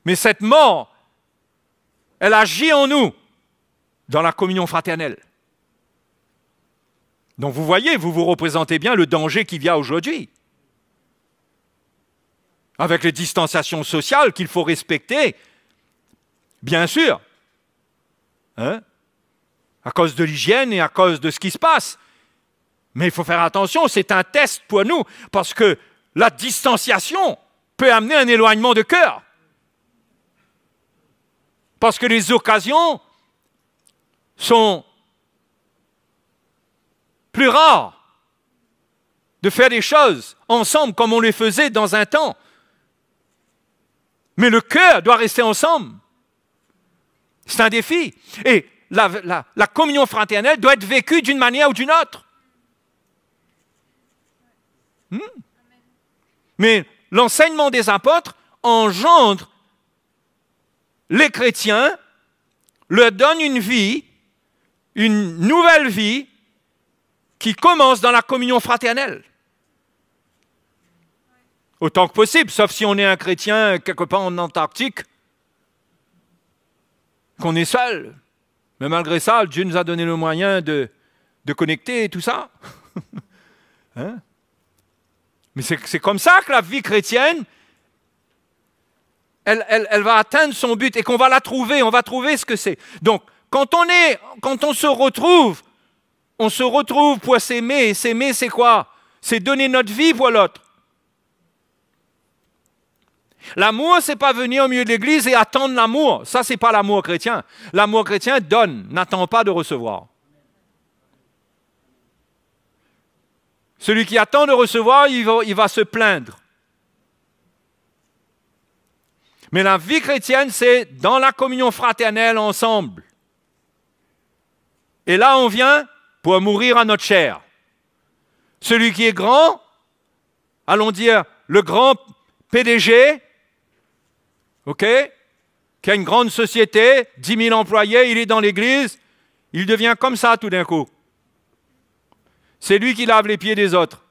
Mais cette mort, elle agit en nous dans la communion fraternelle. Donc vous voyez, vous représentez bien le danger qui vient aujourd'hui. Avec les distanciations sociales qu'il faut respecter, bien sûr. Hein? À cause de l'hygiène et à cause de ce qui se passe. Mais il faut faire attention, c'est un test pour nous, parce que la distanciation peut amener un éloignement de cœur. Parce que les occasions sont plus rares de faire des choses ensemble comme on les faisait dans un temps. Mais le cœur doit rester ensemble. C'est un défi. Et la communion fraternelle doit être vécue d'une manière ou d'une autre. Mais l'enseignement des apôtres engendre les chrétiens, leur donne une vie, une nouvelle vie qui commence dans la communion fraternelle. Autant que possible, sauf si on est un chrétien quelque part en Antarctique, qu'on est seul. Mais malgré ça, Dieu nous a donné le moyen de connecter et tout ça. Hein? Mais c'est comme ça que la vie chrétienne, elle va atteindre son but et qu'on va la trouver, on va trouver ce que c'est. Donc, quand on se retrouve pour s'aimer. S'aimer, c'est quoi? C'est donner notre vie pour l'autre. L'amour, c'est pas venir au milieu de l'église et attendre l'amour. Ça, c'est pas l'amour chrétien. L'amour chrétien donne, n'attend pas de recevoir. Celui qui attend de recevoir, il va se plaindre. Mais la vie chrétienne, c'est dans la communion fraternelle ensemble. Et là, on vient pour mourir à notre chair. Celui qui est grand, allons dire le grand PDG, OK, qui a une grande société, 10 000 employés, il est dans l'église, il devient comme ça tout d'un coup. C'est lui qui lave les pieds des autres,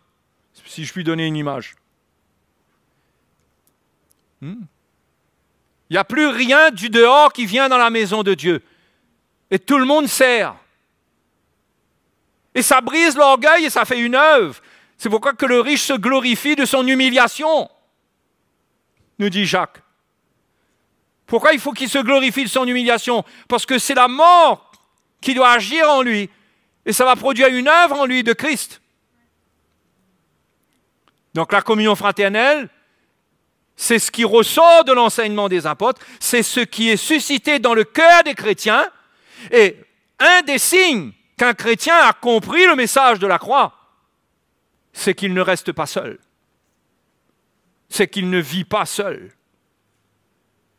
si je puis donner une image. Il n'y a plus rien du dehors qui vient dans la maison de Dieu. Et tout le monde sert. Et ça brise l'orgueil et ça fait une œuvre. C'est pourquoi que le riche se glorifie de son humiliation, nous dit Jacques. Pourquoi il faut qu'il se glorifie de son humiliation? Parce que c'est la mort qui doit agir en lui. Et ça va produire une œuvre en lui de Christ. Donc la communion fraternelle, c'est ce qui ressort de l'enseignement des apôtres, c'est ce qui est suscité dans le cœur des chrétiens. Et un des signes qu'un chrétien a compris le message de la croix, c'est qu'il ne reste pas seul. C'est qu'il ne vit pas seul.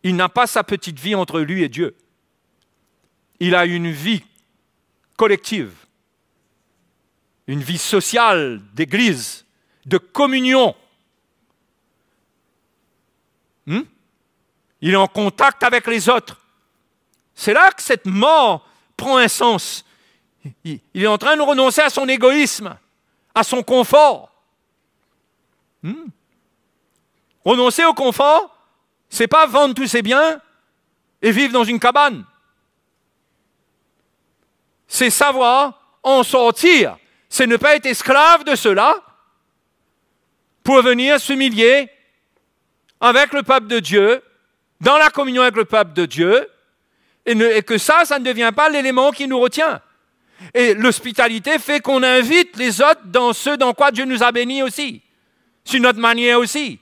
Il n'a pas sa petite vie entre lui et Dieu. Il a une vie collective, une vie sociale, d'église, de communion. Il est en contact avec les autres. C'est là que cette mort prend un sens. Il est en train de renoncer à son égoïsme, à son confort. Renoncer au confort, c'est pas vendre tous ses biens et vivre dans une cabane. C'est savoir en sortir. C'est ne pas être esclave de cela pour venir s'humilier avec le peuple de Dieu, dans la communion avec le peuple de Dieu, et que ça ne devient pas l'élément qui nous retient. Et l'hospitalité fait qu'on invite les autres dans ce dans quoi Dieu nous a bénis aussi, sur notre manière aussi.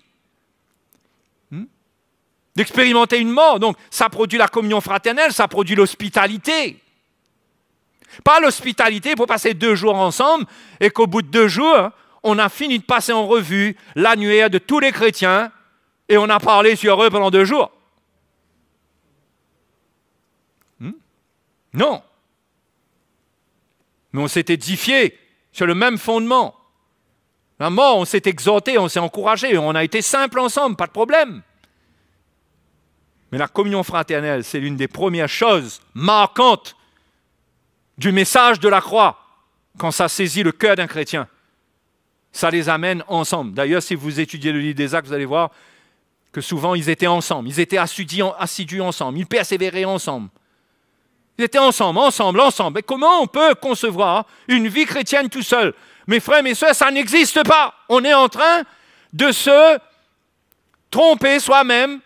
D'expérimenter une mort. Donc, ça produit la communion fraternelle, ça produit l'hospitalité. Pas l'hospitalité pour passer 2 jours ensemble et qu'au bout de 2 jours, on a fini de passer en revue l'annuaire de tous les chrétiens et on a parlé sur eux pendant 2 jours. Non. Mais on s'est édifié sur le même fondement. La mort, on s'est exhorté, on s'est encouragé, on a été simples ensemble, pas de problème. Mais la communion fraternelle, c'est l'une des premières choses marquantes du message de la croix, quand ça saisit le cœur d'un chrétien. Ça les amène ensemble. D'ailleurs, si vous étudiez le livre des Actes, vous allez voir que souvent, ils étaient ensemble. Ils étaient assidus ensemble. Ils persévéraient ensemble. Ils étaient ensemble. Et comment on peut concevoir une vie chrétienne tout seul? Mes frères, mes sœurs, ça n'existe pas. On est en train de se tromper soi-même.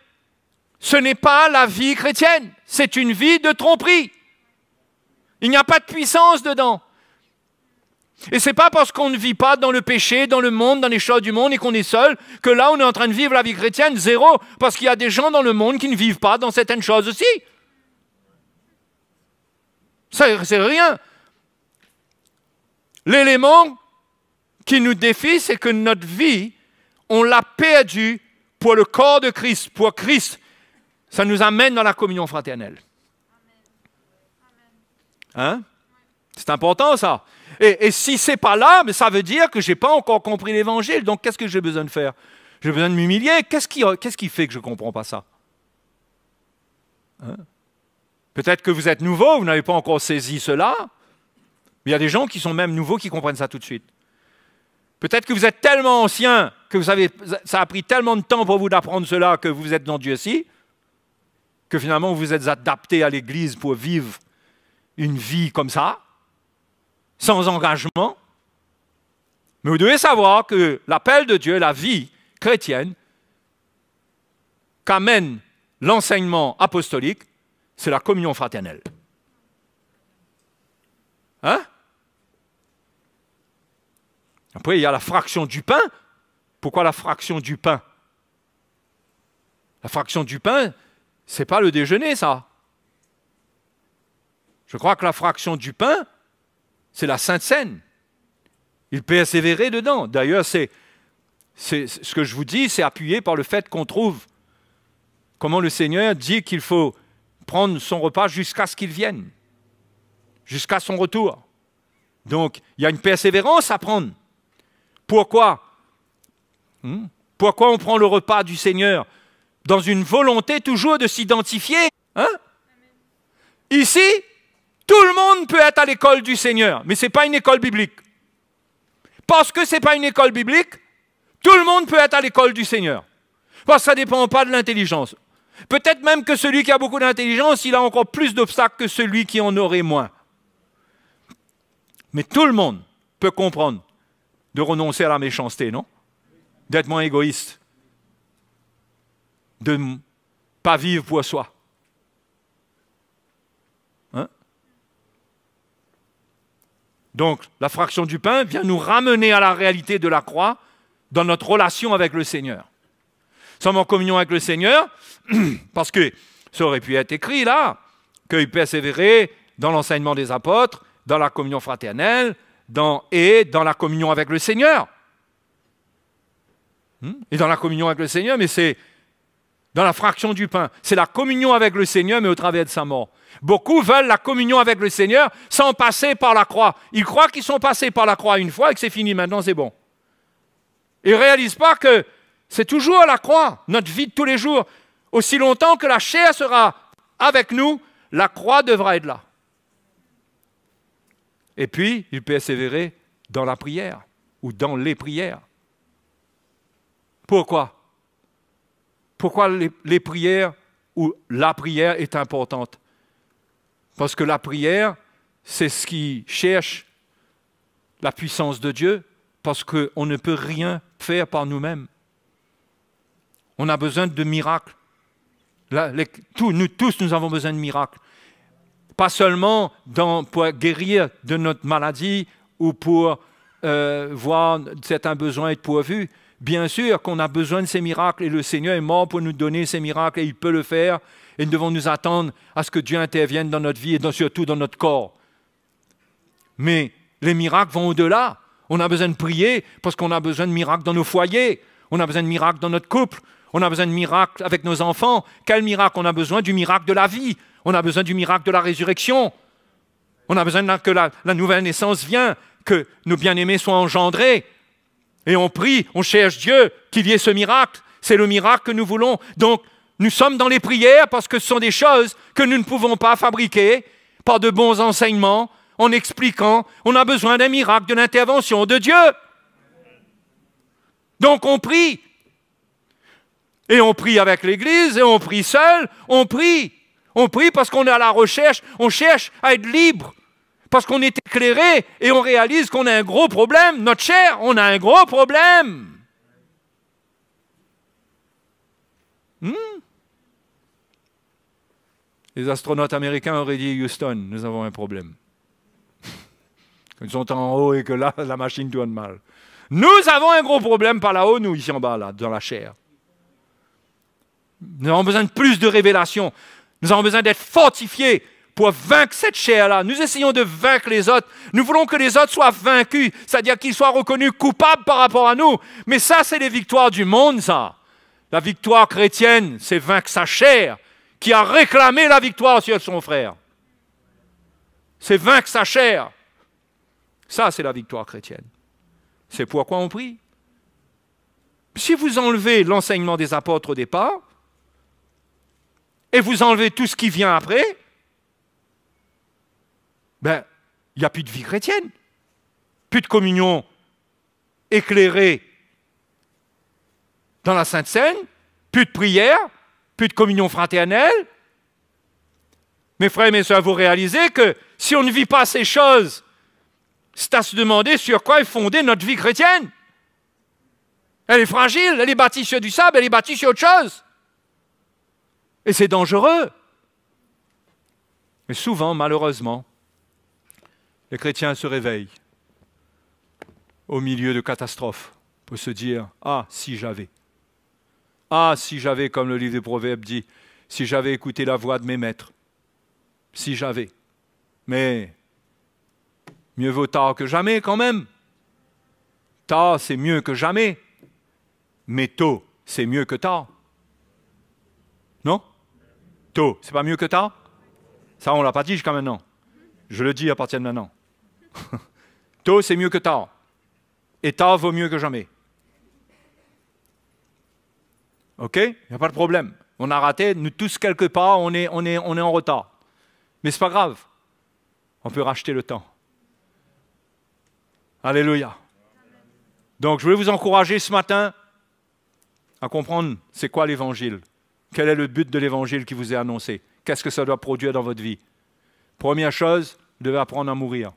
Ce n'est pas la vie chrétienne. C'est une vie de tromperie. Il n'y a pas de puissance dedans. Et ce n'est pas parce qu'on ne vit pas dans le péché, dans le monde, dans les choses du monde et qu'on est seul, que là on est en train de vivre la vie chrétienne, zéro. Parce qu'il y a des gens dans le monde qui ne vivent pas dans certaines choses aussi. Ça, c'est rien. L'élément qui nous défie, c'est que notre vie, on l'a perdue pour le corps de Christ, pour Christ. Ça nous amène dans la communion fraternelle. Hein? C'est important ça. Et si ce n'est pas là, mais ça veut dire que je n'ai pas encore compris l'évangile. Donc qu'est-ce que j'ai besoin de faire? J'ai besoin de m'humilier. Qu'est-ce qui fait que je ne comprends pas ça? Hein? Peut-être que vous êtes nouveau, vous n'avez pas encore saisi cela. Mais il y a des gens qui sont même nouveaux qui comprennent ça tout de suite. Peut-être que vous êtes tellement ancien que ça a pris tellement de temps pour vous d'apprendre cela que vous êtes dans Dieu-ci, que finalement vous êtes adapté à l'Église pour vivre une vie comme ça, sans engagement. Mais vous devez savoir que l'appel de Dieu, la vie chrétienne, qu'amène l'enseignement apostolique, c'est la communion fraternelle. Hein? Après, il y a la fraction du pain. Pourquoi la fraction du pain? La fraction du pain, ce n'est pas le déjeuner, ça. Je crois que la fraction du pain, c'est la Sainte Seine. Il persévérait dedans. D'ailleurs, c'est ce que je vous dis, c'est appuyé par le fait qu'on trouve comment le Seigneur dit qu'il faut prendre son repas jusqu'à ce qu'il vienne, jusqu'à son retour. Donc, il y a une persévérance à prendre. Pourquoi? Pourquoi on prend le repas du Seigneur? Dans une volonté toujours de s'identifier. Hein? Ici, tout le monde peut être à l'école du Seigneur, mais ce n'est pas une école biblique. Parce que ce n'est pas une école biblique, tout le monde peut être à l'école du Seigneur. Parce que ça ne dépend pas de l'intelligence. Peut-être même que celui qui a beaucoup d'intelligence, il a encore plus d'obstacles que celui qui en aurait moins. Mais tout le monde peut comprendre de renoncer à la méchanceté, non? D'être moins égoïste. De ne pas vivre pour soi. Hein? Donc, la fraction du pain vient nous ramener à la réalité de la croix, dans notre relation avec le Seigneur. Nous sommes en communion avec le Seigneur parce que ça aurait pu être écrit là, qu'il persévérait dans l'enseignement des apôtres, dans la communion fraternelle et dans la communion avec le Seigneur. Et dans la communion avec le Seigneur, mais c'est dans la fraction du pain. C'est la communion avec le Seigneur, mais au travers de sa mort. Beaucoup veulent la communion avec le Seigneur sans passer par la croix. Ils croient qu'ils sont passés par la croix une fois et que c'est fini, maintenant c'est bon. Ils ne réalisent pas que c'est toujours la croix, notre vie de tous les jours. Aussi longtemps que la chair sera avec nous, la croix devra être là. Et puis, il persévérait dans la prière ou dans les prières. Pourquoi? Pourquoi les prières ou la prière est importante? Parce que la prière, c'est ce qui cherche la puissance de Dieu, parce qu'on ne peut rien faire par nous-mêmes. On a besoin de miracles. Nous tous, nous avons besoin de miracles. Pas seulement pour guérir de notre maladie ou pour voir certains besoins être pourvus. Bien sûr qu'on a besoin de ces miracles et le Seigneur est mort pour nous donner ces miracles et il peut le faire. Et nous devons nous attendre à ce que Dieu intervienne dans notre vie et surtout dans notre corps. Mais les miracles vont au-delà. On a besoin de prier parce qu'on a besoin de miracles dans nos foyers. On a besoin de miracles dans notre couple. On a besoin de miracles avec nos enfants. Quel miracle? On a besoin du miracle de la vie. On a besoin du miracle de la résurrection. On a besoin que la nouvelle naissance vienne, que nos bien-aimés soient engendrés. Et on prie, on cherche Dieu, qu'il y ait ce miracle. C'est le miracle que nous voulons. Donc, nous sommes dans les prières parce que ce sont des choses que nous ne pouvons pas fabriquer par de bons enseignements, en expliquant. On a besoin d'un miracle, de l'intervention de Dieu. Donc, on prie. Et on prie avec l'Église, et on prie seul, on prie. On prie parce qu'on est à la recherche, on cherche à être libre. Parce qu'on est éclairé et on réalise qu'on a un gros problème. Notre chair, on a un gros problème. Les astronautes américains auraient dit, Houston, nous avons un problème. Ils sont en haut et que là, la machine tourne mal. Nous avons un gros problème par là-haut, nous, ici en bas, là, dans la chair. Nous avons besoin de plus de révélations. Nous avons besoin d'être fortifiés pour vaincre cette chair-là. Nous essayons de vaincre les autres. Nous voulons que les autres soient vaincus, c'est-à-dire qu'ils soient reconnus coupables par rapport à nous. Mais ça, c'est les victoires du monde, ça. La victoire chrétienne, c'est vaincre sa chair, qui a réclamé la victoire sur son frère. C'est vaincre sa chair. Ça, c'est la victoire chrétienne. C'est pourquoi on prie. Si vous enlevez l'enseignement des apôtres au départ, et vous enlevez tout ce qui vient après, ben, il n'y a plus de vie chrétienne. Plus de communion éclairée dans la Sainte Seine, plus de prière, plus de communion fraternelle. Mes frères et mes sœurs, vous réalisez que si on ne vit pas ces choses, c'est à se demander sur quoi est fondée notre vie chrétienne. Elle est fragile, elle est bâtie sur du sable, elle est bâtie sur autre chose. Et c'est dangereux. Mais souvent, malheureusement, les chrétiens se réveillent au milieu de catastrophes pour se dire « Ah, si j'avais ». Ah, si j'avais, comme le livre des Proverbes dit, si j'avais écouté la voix de mes maîtres. Si j'avais. Mais mieux vaut tard que jamais quand même. Tard, c'est mieux que jamais. Mais tôt, c'est mieux que tard. Non? Tôt, c'est pas mieux que tard? Ça, on ne l'a pas dit jusqu'à maintenant. Je le dis à partir de maintenant. Tôt, c'est mieux que tard. Et tard vaut mieux que jamais. OK? Il n'y a pas de problème. On a raté, nous tous quelque part, on est en retard. Mais ce n'est pas grave. On peut racheter le temps. Alléluia. Donc, je voulais vous encourager ce matin à comprendre c'est quoi l'Évangile. Quel est le but de l'Évangile qui vous est annoncé? Qu'est-ce que ça doit produire dans votre vie? Première chose, vous devez apprendre à mourir.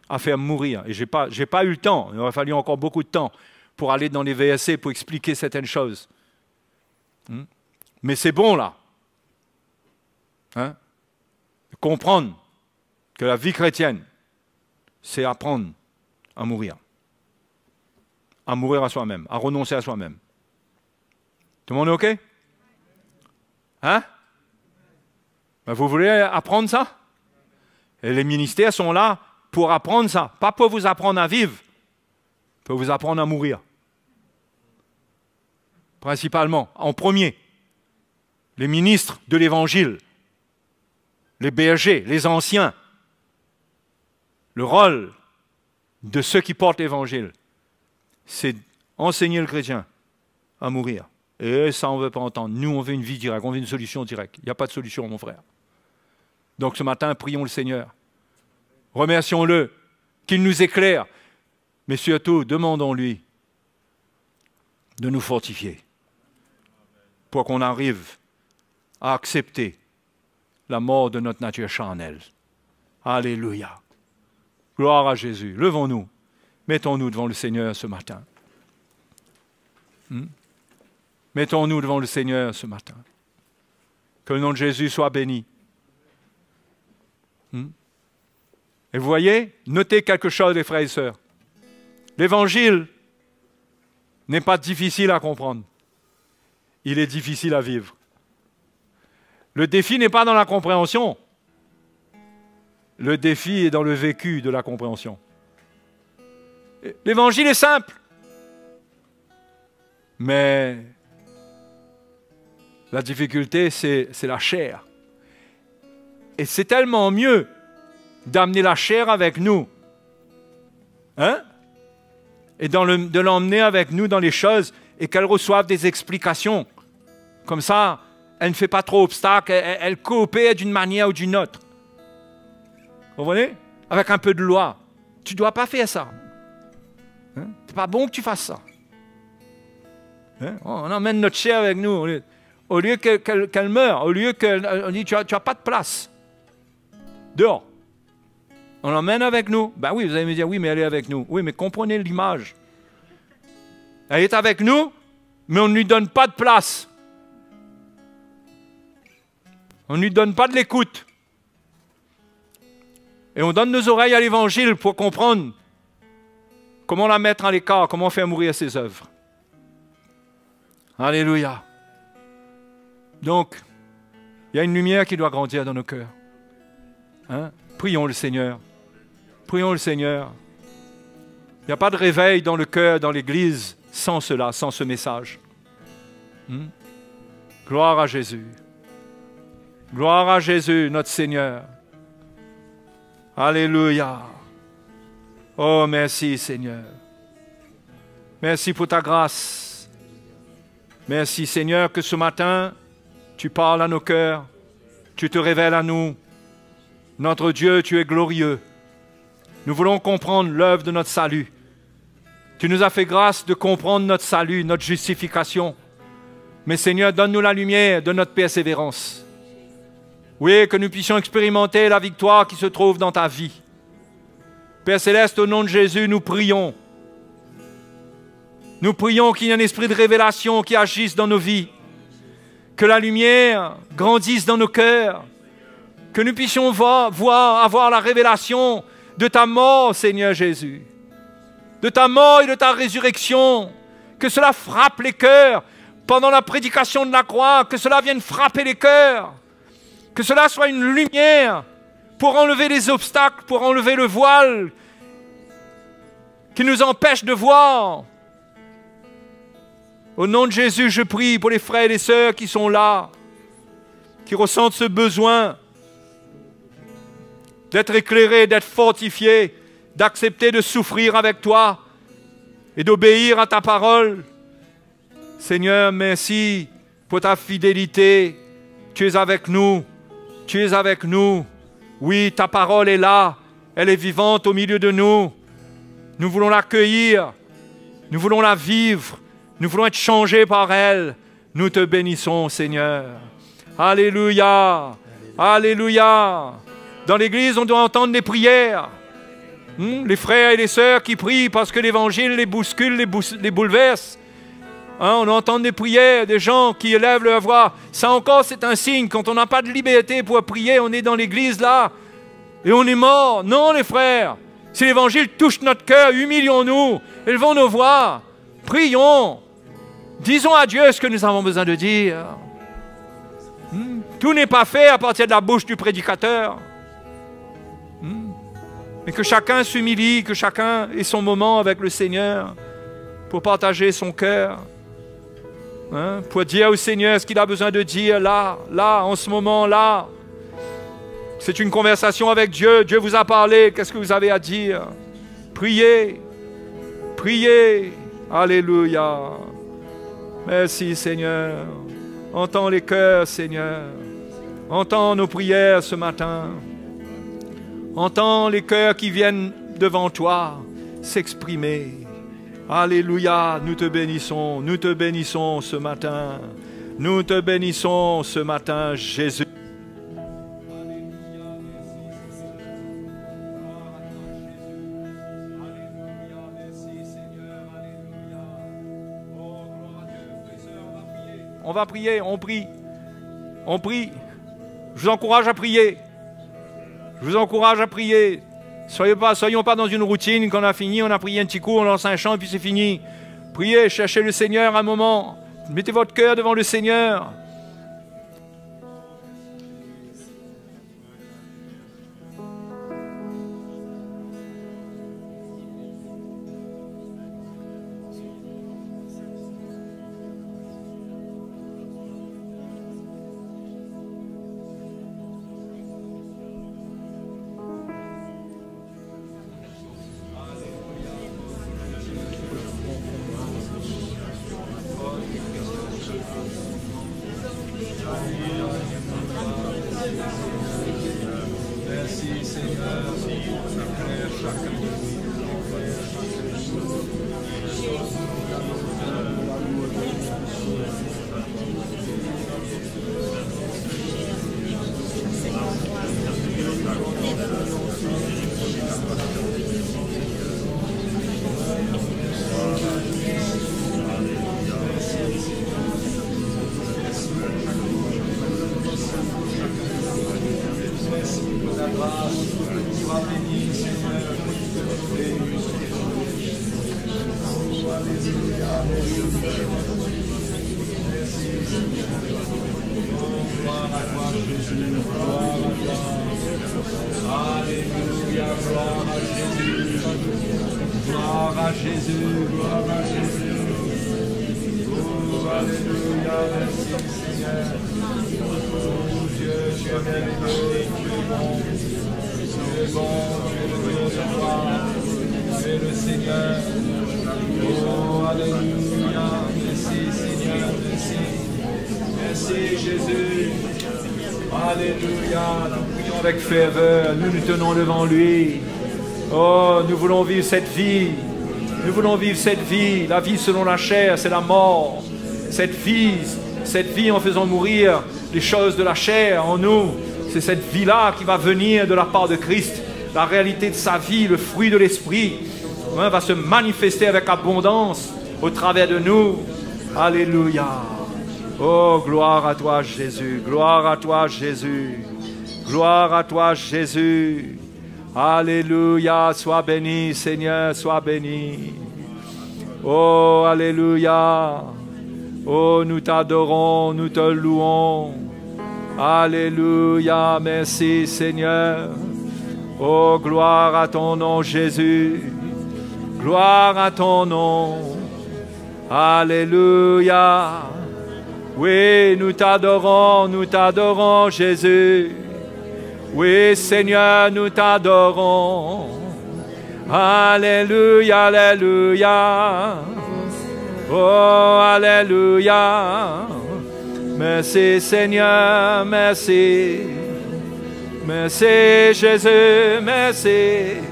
À faire mourir. Et je n'ai pas eu le temps. Il aurait fallu encore beaucoup de temps pour aller dans les VSC pour expliquer certaines choses. Mais c'est bon là. Comprendre que la vie chrétienne, c'est apprendre à mourir. à mourir à soi-même, à renoncer à soi-même. Tout le monde est OK? Hein? Ben, vous voulez apprendre ça? Et les ministères sont là pour apprendre ça, pas pour vous apprendre à vivre, pour vous apprendre à mourir. Principalement, en premier, les ministres de l'Évangile, les bergers, les anciens, le rôle de ceux qui portent l'Évangile, c'est enseigner le chrétien à mourir. Et ça, on ne veut pas entendre. Nous, on veut une vie directe, on veut une solution directe. Il n'y a pas de solution, mon frère. Donc ce matin, prions le Seigneur. Remercions-le, qu'il nous éclaire. Mais surtout, demandons-lui de nous fortifier pour qu'on arrive à accepter la mort de notre nature charnelle. Alléluia. Gloire à Jésus. Levons-nous. Mettons-nous devant le Seigneur ce matin. Mettons-nous devant le Seigneur ce matin. Que le nom de Jésus soit béni. Et vous voyez, notez quelque chose, les frères et sœurs. L'Évangile n'est pas difficile à comprendre. Il est difficile à vivre. Le défi n'est pas dans la compréhension. Le défi est dans le vécu de la compréhension. L'Évangile est simple. Mais la difficulté, c'est la chair. Et c'est tellement mieux d'amener la chair avec nous. Hein? Et de l'emmener avec nous dans les choses et qu'elle reçoive des explications. Comme ça, elle ne fait pas trop obstacle, elle coopère d'une manière ou d'une autre. Vous comprenez? Avec un peu de loi. Tu ne dois pas faire ça. Hein? C'est pas bon que tu fasses ça. Hein? On emmène notre chair avec nous. Au lieu qu'elle meure, au lieu qu'on dit tu n'as pas de place. Dehors. On l'emmène avec nous. Ben oui, vous allez me dire, oui, mais elle est avec nous. Oui, mais comprenez l'image. Elle est avec nous, mais on ne lui donne pas de place. On ne lui donne pas de l'écoute. Et on donne nos oreilles à l'Évangile pour comprendre comment la mettre à l'écart, comment faire mourir ses œuvres. Alléluia. Donc, il y a une lumière qui doit grandir dans nos cœurs. Hein? Prions le Seigneur. Prions le Seigneur. Il n'y a pas de réveil dans le cœur, dans l'Église, sans cela, sans ce message. Gloire à Jésus. Gloire à Jésus, notre Seigneur. Alléluia. Oh, merci Seigneur. Merci pour ta grâce. Merci Seigneur que ce matin, tu parles à nos cœurs. Tu te révèles à nous. Notre Dieu, tu es glorieux. Nous voulons comprendre l'œuvre de notre salut. Tu nous as fait grâce de comprendre notre salut, notre justification. Mais Seigneur, donne-nous la lumière de notre persévérance. Oui, que nous puissions expérimenter la victoire qui se trouve dans ta vie. Père Céleste, au nom de Jésus, nous prions. Nous prions qu'il y ait un esprit de révélation qui agisse dans nos vies. Que la lumière grandisse dans nos cœurs. Que nous puissions avoir la révélation de ta mort, Seigneur Jésus. De ta mort et de ta résurrection. Que cela frappe les cœurs pendant la prédication de la croix. Que cela vienne frapper les cœurs. Que cela soit une lumière pour enlever les obstacles, pour enlever le voile qui nous empêche de voir. Au nom de Jésus, je prie pour les frères et les sœurs qui sont là, qui ressentent ce besoin d'être éclairés, d'être fortifiés, d'accepter de souffrir avec toi et d'obéir à ta parole. Seigneur, merci pour ta fidélité. Tu es avec nous. Tu es avec nous. Oui, ta parole est là. Elle est vivante au milieu de nous. Nous voulons l'accueillir. Nous voulons la vivre. Nous voulons être changés par elle. Nous te bénissons, Seigneur. Alléluia. Alléluia. Dans l'Église, on doit entendre des prières. Les frères et les sœurs qui prient parce que l'Évangile les bouscule, les bouleverse. On entend des prières, des gens qui élèvent leur voix. Ça encore, c'est un signe. Quand on n'a pas de liberté pour prier, on est dans l'église là et on est mort. Non, les frères. Si l'évangile touche notre cœur, humilions-nous, élevons nos voix. Prions. Disons à Dieu ce que nous avons besoin de dire. Tout n'est pas fait à partir de la bouche du prédicateur. Mais que chacun s'humilie, que chacun ait son moment avec le Seigneur pour partager son cœur. Pour dire au Seigneur ce qu'il a besoin de dire là, en ce moment-là. C'est une conversation avec Dieu. Dieu vous a parlé. Qu'est-ce que vous avez à dire? Priez. Priez. Alléluia. Merci Seigneur. Entends les cœurs, Seigneur. Entends nos prières ce matin. Entends les cœurs qui viennent devant toi s'exprimer. Alléluia, nous te bénissons ce matin. Nous te bénissons ce matin, Jésus. On va prier, on prie. On prie. Je vous encourage à prier. Je vous encourage à prier. Soyons pas dans une routine, quand on a fini, on a prié un petit coup, on lance un chant et puis c'est fini. Priez, cherchez le Seigneur un moment. Mettez votre cœur devant le Seigneur. Avec ferveur, nous nous tenons devant lui. Oh, nous voulons vivre cette vie. Nous voulons vivre cette vie. La vie selon la chair, c'est la mort. Cette vie en faisant mourir les choses de la chair en nous, c'est cette vie-là qui va venir de la part de Christ. La réalité de sa vie, le fruit de l'esprit, va se manifester avec abondance au travers de nous. Alléluia. Oh, gloire à toi, Jésus. Gloire à toi, Jésus. Gloire à toi, Jésus. Alléluia. Sois béni, Seigneur, sois béni. Oh, alléluia. Oh, nous t'adorons, nous te louons. Alléluia. Merci, Seigneur. Oh, gloire à ton nom, Jésus. Gloire à ton nom. Alléluia. Oui, nous t'adorons, Jésus. Oui, Seigneur, nous t'adorons. Alléluia, alléluia. Oh, alléluia. Merci, Seigneur, merci. Merci, Jésus, merci.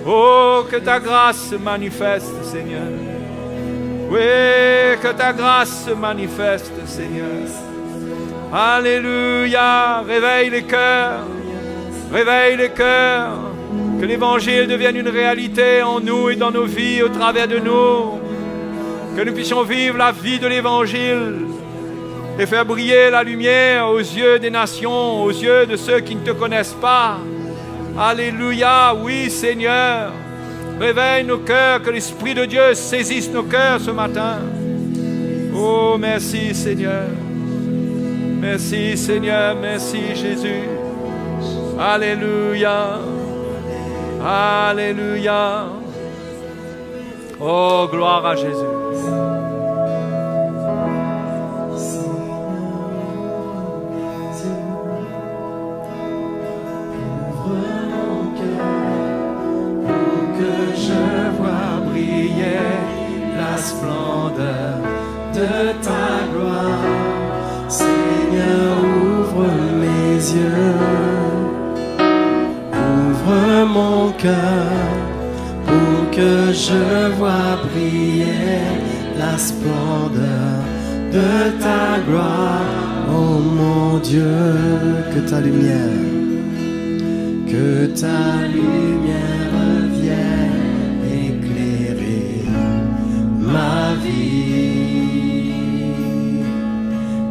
Oh, que ta grâce se manifeste, Seigneur. Oui, que ta grâce se manifeste, Seigneur. Alléluia. Réveille les cœurs. Réveille les cœurs. Que l'Évangile devienne une réalité en nous et dans nos vies, au travers de nous. Que nous puissions vivre la vie de l'Évangile et faire briller la lumière aux yeux des nations, aux yeux de ceux qui ne te connaissent pas. Alléluia. Oui, Seigneur. Réveille nos cœurs, que l'Esprit de Dieu saisisse nos cœurs ce matin. Oh, merci Seigneur. Merci Seigneur, merci Jésus. Alléluia. Alléluia. Oh, gloire à Jésus. Splendeur de ta gloire, Seigneur, ouvre mes yeux, ouvre mon cœur pour que je vois briller la splendeur de ta gloire. Oh mon Dieu, que ta lumière vienne éclairer ma vie,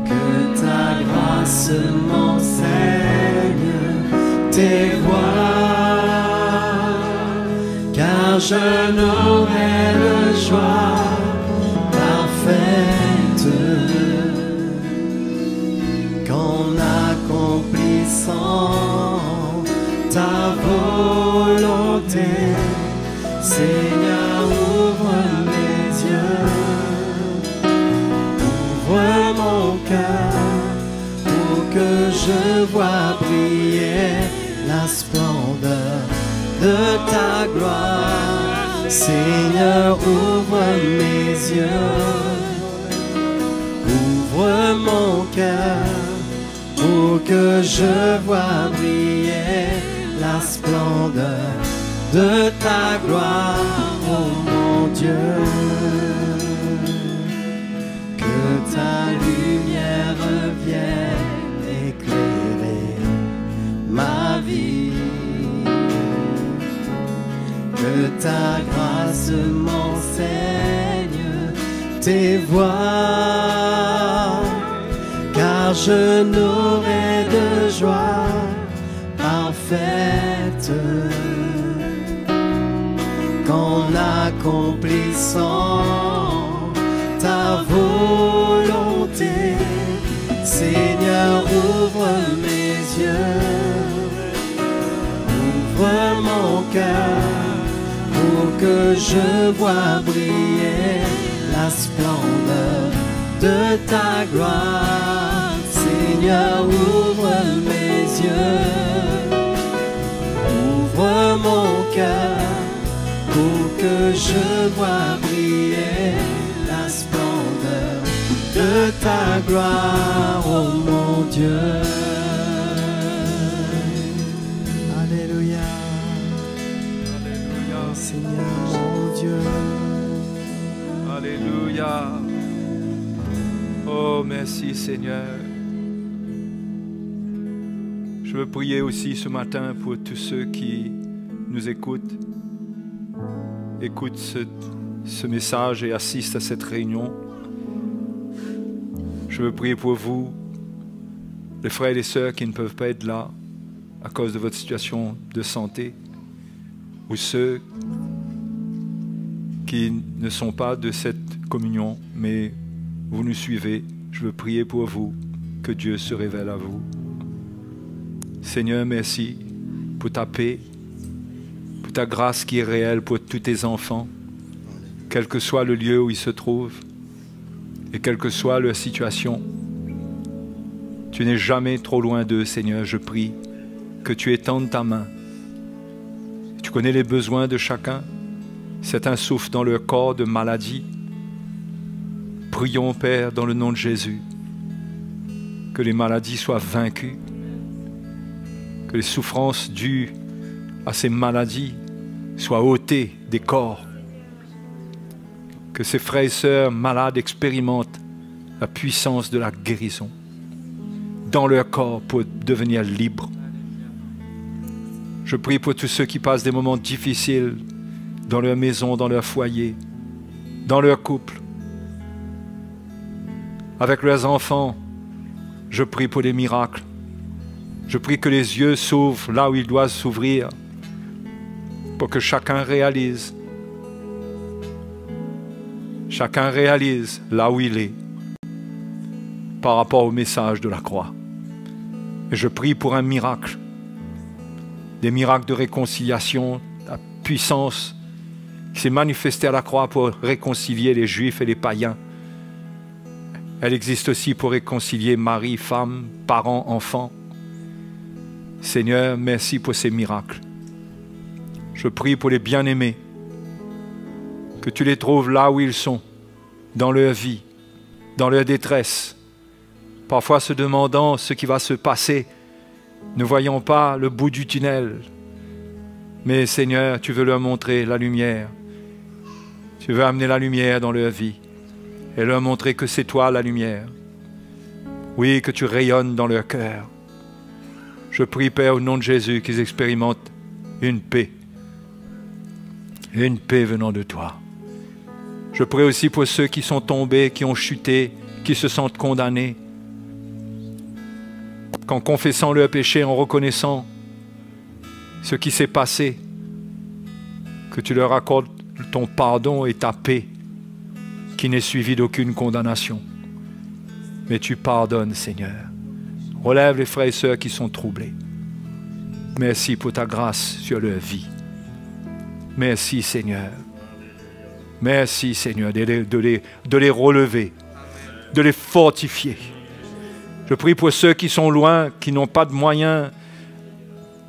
que ta grâce m'enseigne tes voies, car je n'aurai de joie parfaite qu'en accomplissant ta volonté. Seigneur, ouvre mes yeux, ouvre mon cœur pour que je vois briller la splendeur de ta gloire. Seigneur, ouvre mes yeux, ouvre mon cœur pour que je vois briller la splendeur de ta gloire, oh mon Dieu. Que ta lumière vienne éclairer ma vie, que ta grâce m'enseigne tes voies, car je n'aurai de joie parfaite qu'en accomplissant ta volonté. Seigneur, ouvre mes yeux, ouvre mon cœur pour que je vois briller la splendeur de ta gloire. Seigneur, ouvre mes yeux, ouvre mon cœur pour que je vois briller la splendeur de ta gloire, oh mon Dieu. Alléluia. Alléluia. Seigneur, mon Dieu. Alléluia. Oh, merci Seigneur. Je veux prier aussi ce matin pour tous ceux qui nous écoutent ce message et assistent à cette réunion. Je veux prier pour vous, les frères et les sœurs qui ne peuvent pas être là à cause de votre situation de santé, ou ceux qui ne sont pas de cette communion, mais vous nous suivez. Je veux prier pour vous, que Dieu se révèle à vous. Seigneur, merci pour ta paix, pour ta grâce qui est réelle pour tous tes enfants, quel que soit le lieu où ils se trouvent et quelle que soit leur situation. Tu n'es jamais trop loin d'eux, Seigneur. Je prie que tu étendes ta main. Tu connais les besoins de chacun. Certains souffrent dans leur corps de maladie. Prions, Père, dans le nom de Jésus, que les maladies soient vaincues, que les souffrances dues à ces maladies soient ôtées des corps, que ces frères et sœurs malades expérimentent la puissance de la guérison dans leur corps pour devenir libres. Je prie pour tous ceux qui passent des moments difficiles dans leur maison, dans leur foyer, dans leur couple, avec leurs enfants. Je prie pour des miracles. Je prie que les yeux s'ouvrent là où ils doivent s'ouvrir pour que chacun réalise chacun réalise là où il est par rapport au message de la croix. Et je prie pour un miracle, des miracles de réconciliation, la puissance qui s'est manifestée à la croix pour réconcilier les Juifs et les païens. Elle existe aussi pour réconcilier mari, femme, parents, enfants. Seigneur, merci pour ces miracles. Je prie pour les bien-aimés, que tu les trouves là où ils sont, dans leur vie, dans leur détresse, parfois se demandant ce qui va se passer, ne voyant pas le bout du tunnel. Mais Seigneur, tu veux leur montrer la lumière. Tu veux amener la lumière dans leur vie et leur montrer que c'est toi la lumière. Oui, que tu rayonnes dans leur cœur. Je prie, Père, au nom de Jésus, qu'ils expérimentent une paix venant de toi. Je prie aussi pour ceux qui sont tombés, qui ont chuté, qui se sentent condamnés, qu'en confessant leur péché, en reconnaissant ce qui s'est passé, que tu leur accordes ton pardon et ta paix, qui n'est suivie d'aucune condamnation. Mais tu pardonnes, Seigneur. Relève les frères et sœurs qui sont troublés. Merci pour ta grâce sur leur vie. Merci, Seigneur. Merci, Seigneur, de les relever, de les fortifier. Je prie pour ceux qui sont loin, qui n'ont pas de moyens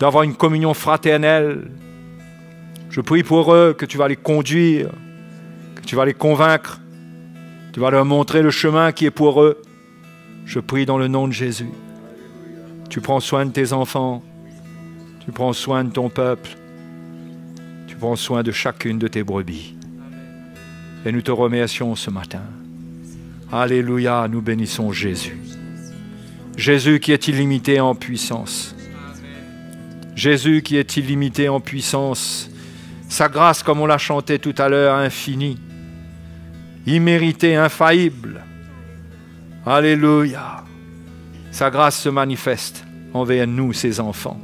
d'avoir une communion fraternelle. Je prie pour eux que tu vas les conduire, que tu vas les convaincre, tu vas leur montrer le chemin qui est pour eux. Je prie dans le nom de Jésus. Tu prends soin de tes enfants, tu prends soin de ton peuple, tu prends soin de chacune de tes brebis. Et nous te remercions ce matin. Alléluia, nous bénissons Jésus. Jésus qui est illimité en puissance. Jésus qui est illimité en puissance. Sa grâce, comme on l'a chanté tout à l'heure, infinie, imméritée, infaillible. Alléluia. Sa grâce se manifeste envers nous, ses enfants.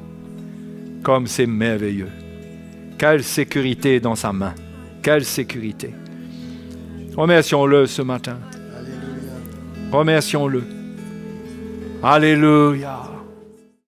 Comme c'est merveilleux. Quelle sécurité dans sa main. Quelle sécurité. Remercions-le ce matin. Remercions-le. Alléluia.